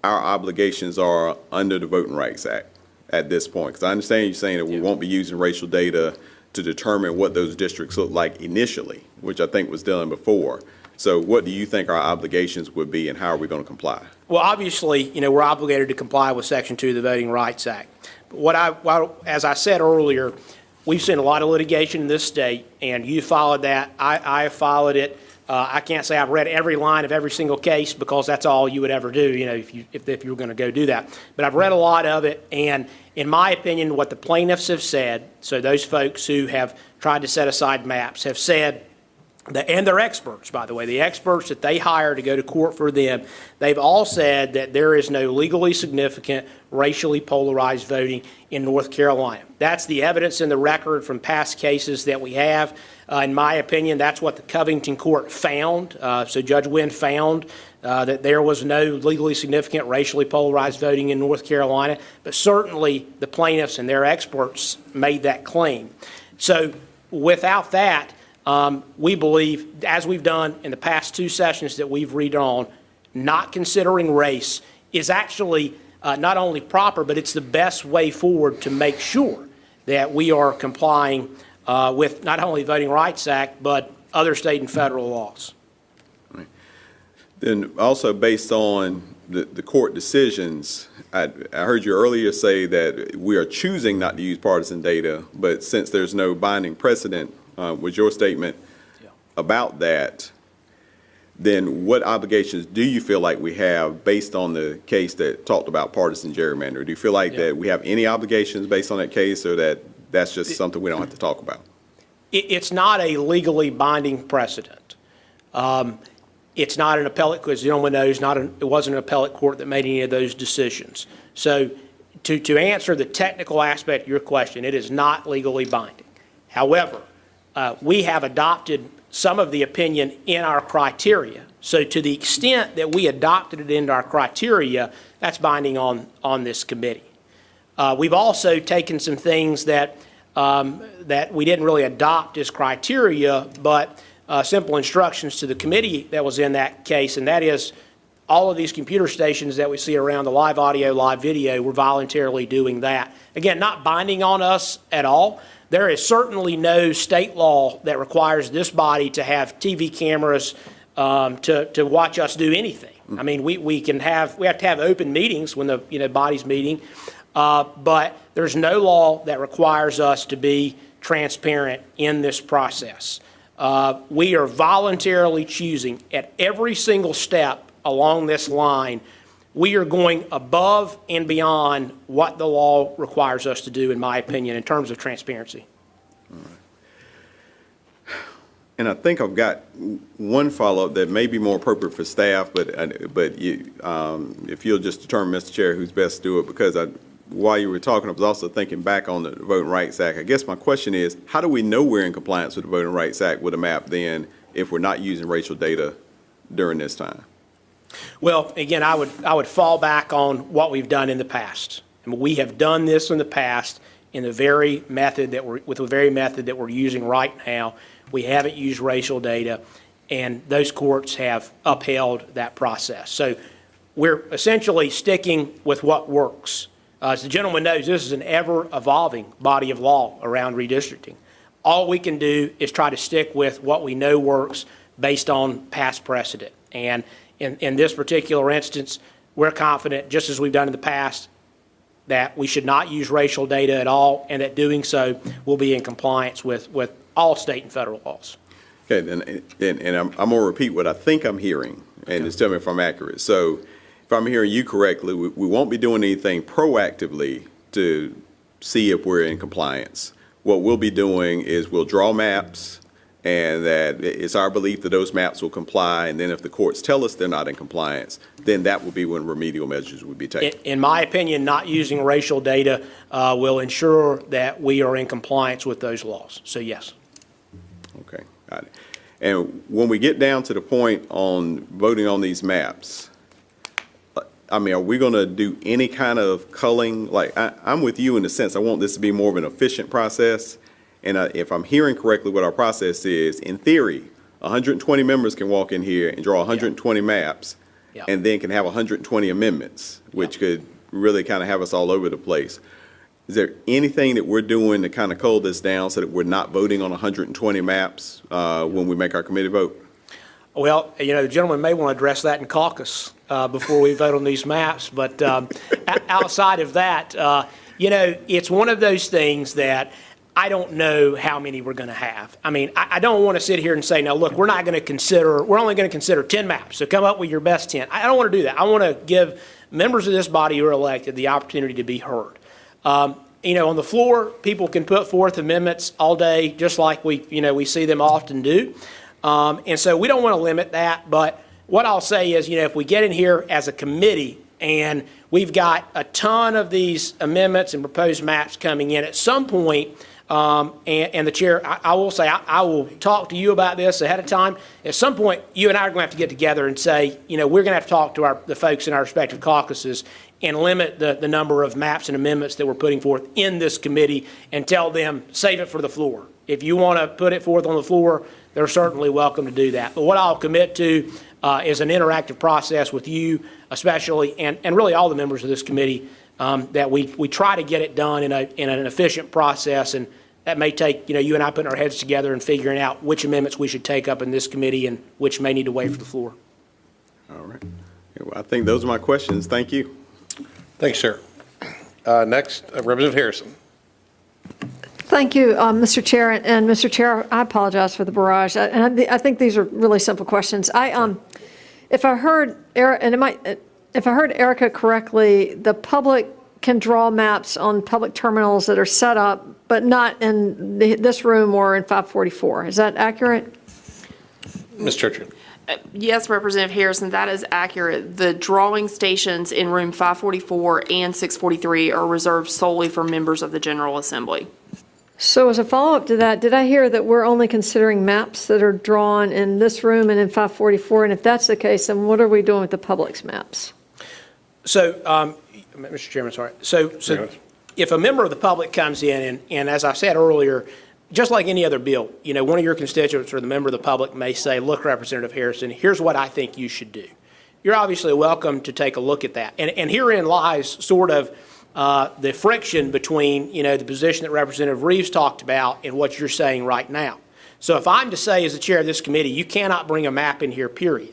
[SPEAKER 13] our obligations are under the Voting Rights Act at this point? Because I understand you saying that we won't be using racial data to determine what those districts look like initially, which I think was done before. So what do you think our obligations would be, and how are we going to comply?
[SPEAKER 1] Well, obviously, we're obligated to comply with Section 2 of the Voting Rights Act. But as I said earlier, we've seen a lot of litigation in this state, and you followed that. I have followed it. I can't say I've read every line of every single case, because that's all you would ever do, if you were going to go do that. But I've read a lot of it, and in my opinion, what the plaintiffs have said, so those folks who have tried to set aside maps, have said And their experts, by the way, the experts that they hire to go to court for them, they've all said that there is no legally significant racially polarized voting in North Carolina. That's the evidence in the record from past cases that we have. In my opinion, that's what the Covington court found. So Judge Wynn found that there was no legally significant racially polarized voting in North Carolina, but certainly the plaintiffs and their experts made that claim. So without that, we believe, as we've done in the past 2 sessions that we've redrawn, not considering race is actually not only proper, but it's the best way forward to make sure that we are complying with not only the Voting Rights Act, but other state and federal laws.
[SPEAKER 13] Right. Then also based on the court decisions, I heard you earlier say that we are choosing not to use partisan data, but since there's no binding precedent, was your statement about that, then what obligations do you feel like we have based on the case that talked about partisan gerrymander? Do you feel like that we have any obligations based on that case, or that that's just something we don't have to talk about?
[SPEAKER 1] It's not a legally binding precedent. It's not an appellate, because the gentleman knows it wasn't an appellate court that made any of those decisions. So to answer the technical aspect of your question, it is not legally binding. However, we have adopted some of the opinion in our criteria. So to the extent that we adopted it into our criteria, that's binding on this committee. We've also taken some things that we didn't really adopt as criteria, but simple instructions to the committee that was in that case, and that is all of these computer stations that we see around, the live audio, live video, we're voluntarily doing that. Again, not binding on us at all. There is certainly no state law that requires this body to have TV cameras to watch us do anything. I mean, we have to have open meetings when the body's meeting, but there's no law that requires us to be transparent in this process. We are voluntarily choosing at every single step along this line. We are going above and beyond what the law requires us to do, in my opinion, in terms of transparency.
[SPEAKER 13] All right. And I think I've got one follow-up that may be more appropriate for staff, but you, if you'll just determine, Mr. Chair, who's best to do it, because while you were talking, I was also thinking back on the Voting Rights Act. I guess my question is, how do we know we're in compliance with the Voting Rights Act with a map then if we're not using racial data during this time?
[SPEAKER 1] Well, again, I would fall back on what we've done in the past. I mean, we have done this in the past in the very method that we're using right now. We haven't used racial data, and those courts have upheld that process. So we're essentially sticking with what works. As the gentleman knows, this is an ever-evolving body of law around redistricting. All we can do is try to stick with what we know works based on past precedent. And in this particular instance, we're confident, just as we've done in the past, that we should not use racial data at all, and that doing so will be in compliance with all state and federal laws.
[SPEAKER 13] Okay, and I'm going to repeat what I think I'm hearing, and just tell me if I'm accurate. So if I'm hearing you correctly, we won't be doing anything proactively to see if we're in compliance. What we'll be doing is we'll draw maps, and that it's our belief that those maps will comply, and then if the courts tell us they're not in compliance, then that will be when remedial measures would be taken.
[SPEAKER 1] In my opinion, not using racial data will ensure that we are in compliance with those laws. So yes.
[SPEAKER 13] Okay, got it. And when we get down to the point on voting on these maps, I mean, are we going to do any kind of culling? Like, I'm with you in the sense I want this to be more of an efficient process. And if I'm hearing correctly what our process is, in theory, 120 members can walk in here and draw 120 maps, and then can have 120 amendments, which could really kind of have us all over the place. Is there anything that we're doing to kind of cull this down so that we're not voting on 120 maps when we make our committee vote?
[SPEAKER 1] Well, the gentleman may want to address that in caucus before we vote on these maps. But outside of that, it's one of those things that I don't know how many we're going to have. I mean, I don't want to sit here and say, now, look, we're only going to consider 10 maps, so come up with your best 10. I don't want to do that. I want to give members of this body who are elected the opportunity to be heard. On the floor, people can put forth amendments all day, just like we see them often do. And so we don't want to limit that, but what I'll say is, if we get in here as a committee and we've got a ton of these amendments and proposed maps coming in, at some point, and the chair, I will say, I will talk to you about this ahead of time. At some point, you and I are going to have to get together and say, we're going to have to talk to the folks in our respective caucuses and limit the number of maps and amendments that we're putting forth in this committee and tell them, save it for the floor. If you want to put it forth on the floor, they're certainly welcome to do that. But what I'll commit to is an interactive process with you, especially, and really all the members of this committee, that we try to get it done in an efficient process, and that may take, you and I putting our heads together and figuring out which amendments we should take up in this committee and which may need to wait for the floor.
[SPEAKER 13] All right. Well, I think those are my questions. Thank you.
[SPEAKER 11] Thanks, sir. Next, Representative Harrison.
[SPEAKER 5] Thank you, Mr. Chair. And Mr. Chair, I apologize for the barrage. And I think these are really simple questions. If I heard Erica correctly, the public can draw maps on public terminals that are set up, but not in this room or in 544. Is that accurate?
[SPEAKER 11] Ms. Churchill.
[SPEAKER 3] Yes, Representative Harrison, that is accurate. The drawing stations in room 544 and 643 are reserved solely for members of the General Assembly.
[SPEAKER 5] So as a follow-up to that, did I hear that we're only considering maps that are drawn in this room and in 544? And if that's the case, then what are we doing with the public's maps?
[SPEAKER 1] So, Mr. Chairman, sorry. So if a member of the public comes in, and as I said earlier, just like any other bill, one of your constituents or the member of the public may say, look, Representative Harrison, here's what I think you should do. You're obviously welcome to take a look at that. And herein lies sort of the friction between, the position that Representative Reeves talked about and what you're saying right now. So if I'm to say as the chair of this committee, you cannot bring a map in here, period.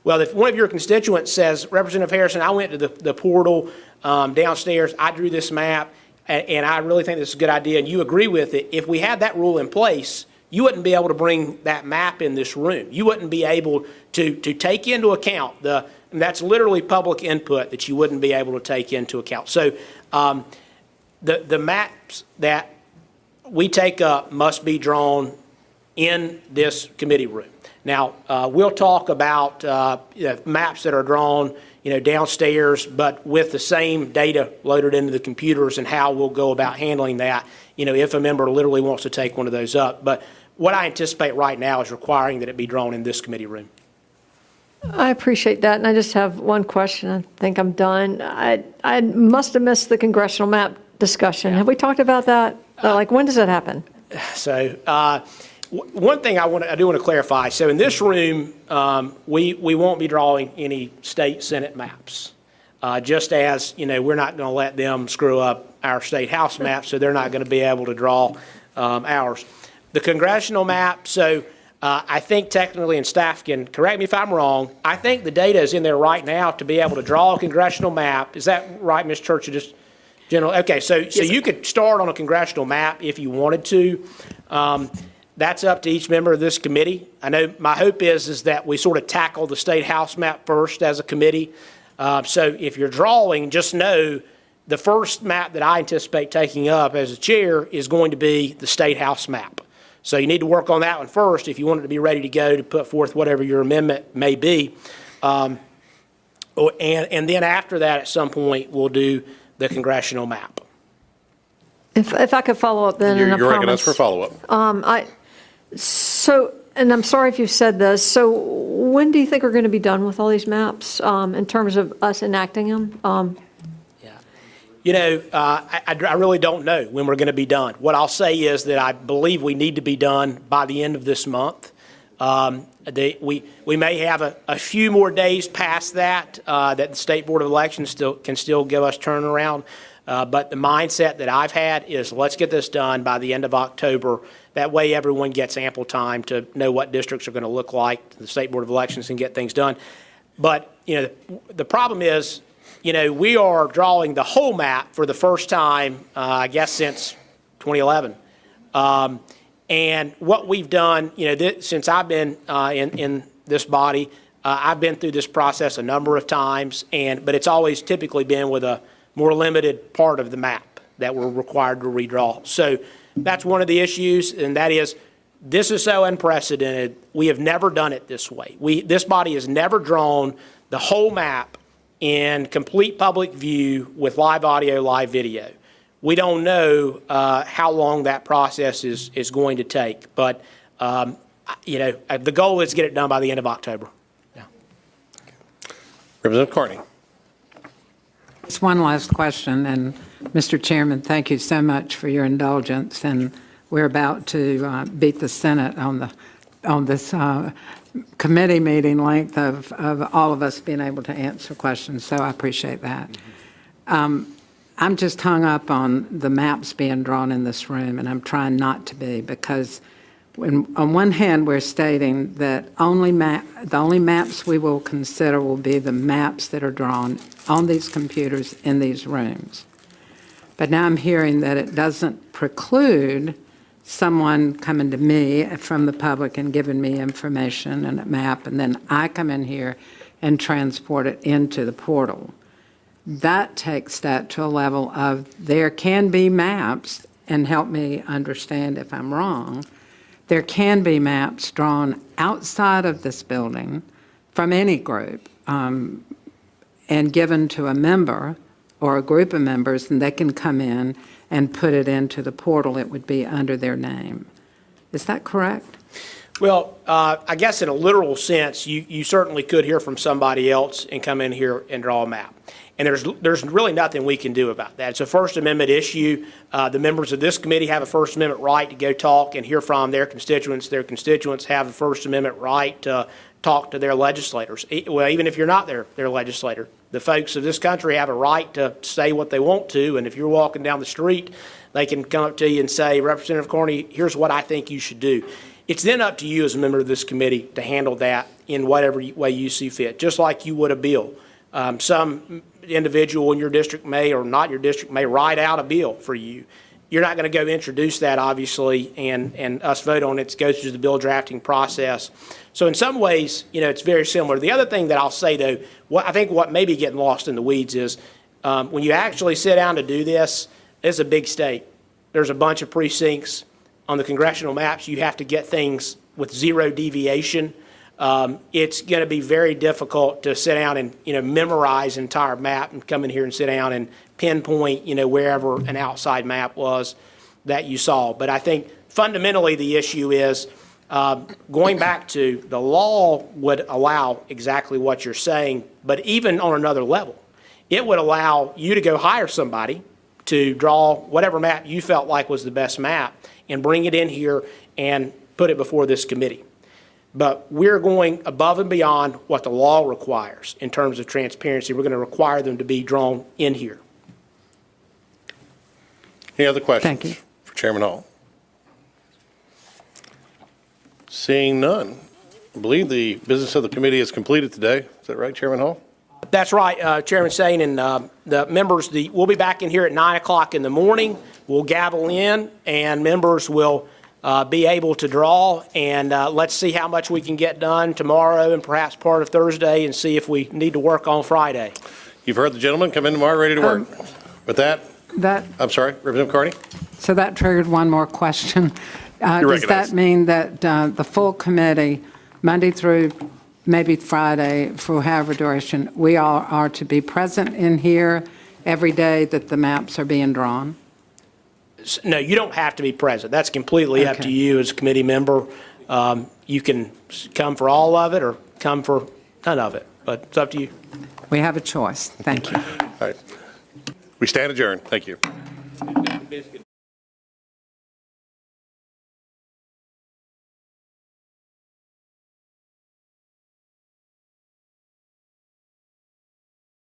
[SPEAKER 1] Well, if one of your constituents says, Representative Harrison, I went to the portal downstairs, I drew this map, and I really think this is a good idea, and you agree with it, if we had that rule in place, you wouldn't be able to bring that map in this room. You wouldn't be able to take into account that's literally public input that you wouldn't be able to take into account. So the maps that we take up must be drawn in this committee room. Now, we'll talk about maps that are drawn, downstairs, but with the same data loaded into the computers and how we'll go about handling that, if a member literally wants to take one of those up. But what I anticipate right now is requiring that it be drawn in this committee room.
[SPEAKER 5] I appreciate that, and I just have one question. I think I'm done. I must have missed the Congressional Map Discussion. Have we talked about that? When does that happen?
[SPEAKER 1] So one thing I do want to clarify. So in this room, we won't be drawing any state Senate maps. Just as, we're not going to let them screw up our state House maps, so they're not going to be able to draw ours. The congressional map, so I think technically, and staff can correct me if I'm wrong, I think the data is in there right now to be able to draw a congressional map. Is that right, Ms. Churchill? Just general. Okay, so you could start on a congressional map if you wanted to. That's up to each member of this committee. I know my hope is that we sort of tackle the state House map first as a committee. So if you're drawing, just know the first map that I anticipate taking up as a chair is going to be the state House map. So you need to work on that one first if you want it to be ready to go to put forth whatever your amendment may be. And then after that, at some point, we'll do the congressional map.
[SPEAKER 5] If I could follow up then,
[SPEAKER 11] You're asking us for follow-up.
[SPEAKER 5] So, and I'm sorry if you've said this, so when do you think we're going to be done with all these maps in terms of us enacting them?
[SPEAKER 1] I really don't know when we're going to be done. What I'll say is that I believe we need to be done by the end of this month. We may have a few more days past that the State Board of Elections can still give us turnaround. But the mindset that I've had is let's get this done by the end of October. That way everyone gets ample time to know what districts are going to look like. The State Board of Elections can get things done. But, the problem is, we are drawing the whole map for the first time, I guess, since 2011. And what we've done, since I've been in this body, I've been through this process a number of times, but it's always typically been with a more limited part of the map that we're required to redraw. So that's one of the issues, and that is This is so unprecedented. We have never done it this way. This body has never drawn the whole map in complete public view with live audio, live video. We don't know how long that process is going to take, but the goal is to get it done by the end of October. Yeah.
[SPEAKER 11] Representative Carney.
[SPEAKER 7] Just one last question, and Mr. Chairman, thank you so much for your indulgence, and we're about to beat the Senate on this committee meeting length of all of us being able to answer questions, so I appreciate that. I'm just hung up on the maps being drawn in this room, and I'm trying not to be, because on one hand, we're stating that the only maps we will consider will be the maps that are drawn on these computers in these rooms. But now I'm hearing that it doesn't preclude someone coming to me from the public and giving me information and a map, and then I come in here and transport it into the portal. That takes that to a level of there can be maps, and help me understand if I'm wrong, there can be maps drawn outside of this building from any group and given to a member or a group of members, and they can come in and put it into the portal. It would be under their name. Is that correct?
[SPEAKER 1] Well, I guess in a literal sense, you certainly could hear from somebody else and come in here and draw a map. And there's really nothing we can do about that. It's a First Amendment issue. The members of this committee have a First Amendment right to go talk and hear from their constituents. Their constituents have a First Amendment right to talk to their legislators. Well, even if you're not their legislator, the folks of this country have a right to say what they want to. And if you're walking down the street, they can come up to you and say, Representative Carney, here's what I think you should do. It's then up to you as a member of this committee to handle that in whatever way you see fit, just like you would a bill. Some individual in your district may, or not your district, may write out a bill for you. You're not going to go introduce that, obviously, and us vote on it. It goes through the bill drafting process. So in some ways, it's very similar. The other thing that I'll say, though, I think what may be getting lost in the weeds is when you actually sit down to do this, it's a big state. There's a bunch of precincts. On the congressional maps, you have to get things with zero deviation. It's going to be very difficult to sit down and memorize an entire map and come in here and sit down and pinpoint wherever an outside map was that you saw. But I think fundamentally the issue is going back to the law would allow exactly what you're saying, but even on another level, it would allow you to go hire somebody to draw whatever map you felt like was the best map and bring it in here and put it before this committee. But we're going above and beyond what the law requires in terms of transparency. We're going to require them to be drawn in here.
[SPEAKER 11] Any other questions?
[SPEAKER 7] Thank you.
[SPEAKER 11] For Chairman Hall? Seeing none, I believe the business of the committee is completed today. Is that right, Chairman Hall?
[SPEAKER 1] That's right, Chairman Sain, and the members, we'll be back in here at 9 o'clock in the morning. We'll gavel in, and members will be able to draw, and let's see how much we can get done tomorrow and perhaps part of Thursday, and see if we need to work on Friday.
[SPEAKER 11] You've heard the gentleman. Come in tomorrow ready to work. With that, I'm sorry, Representative Carney?
[SPEAKER 7] So that triggered one more question. Does that mean that the full committee, Monday through maybe Friday, for however duration, we all are to be present in here every day that the maps are being drawn?
[SPEAKER 1] No, you don't have to be present. That's completely up to you as a committee member. You can come for all of it or come for none of it, but it's up to you.
[SPEAKER 7] We have a choice. Thank you.
[SPEAKER 11] All right. We stand adjourned. Thank you.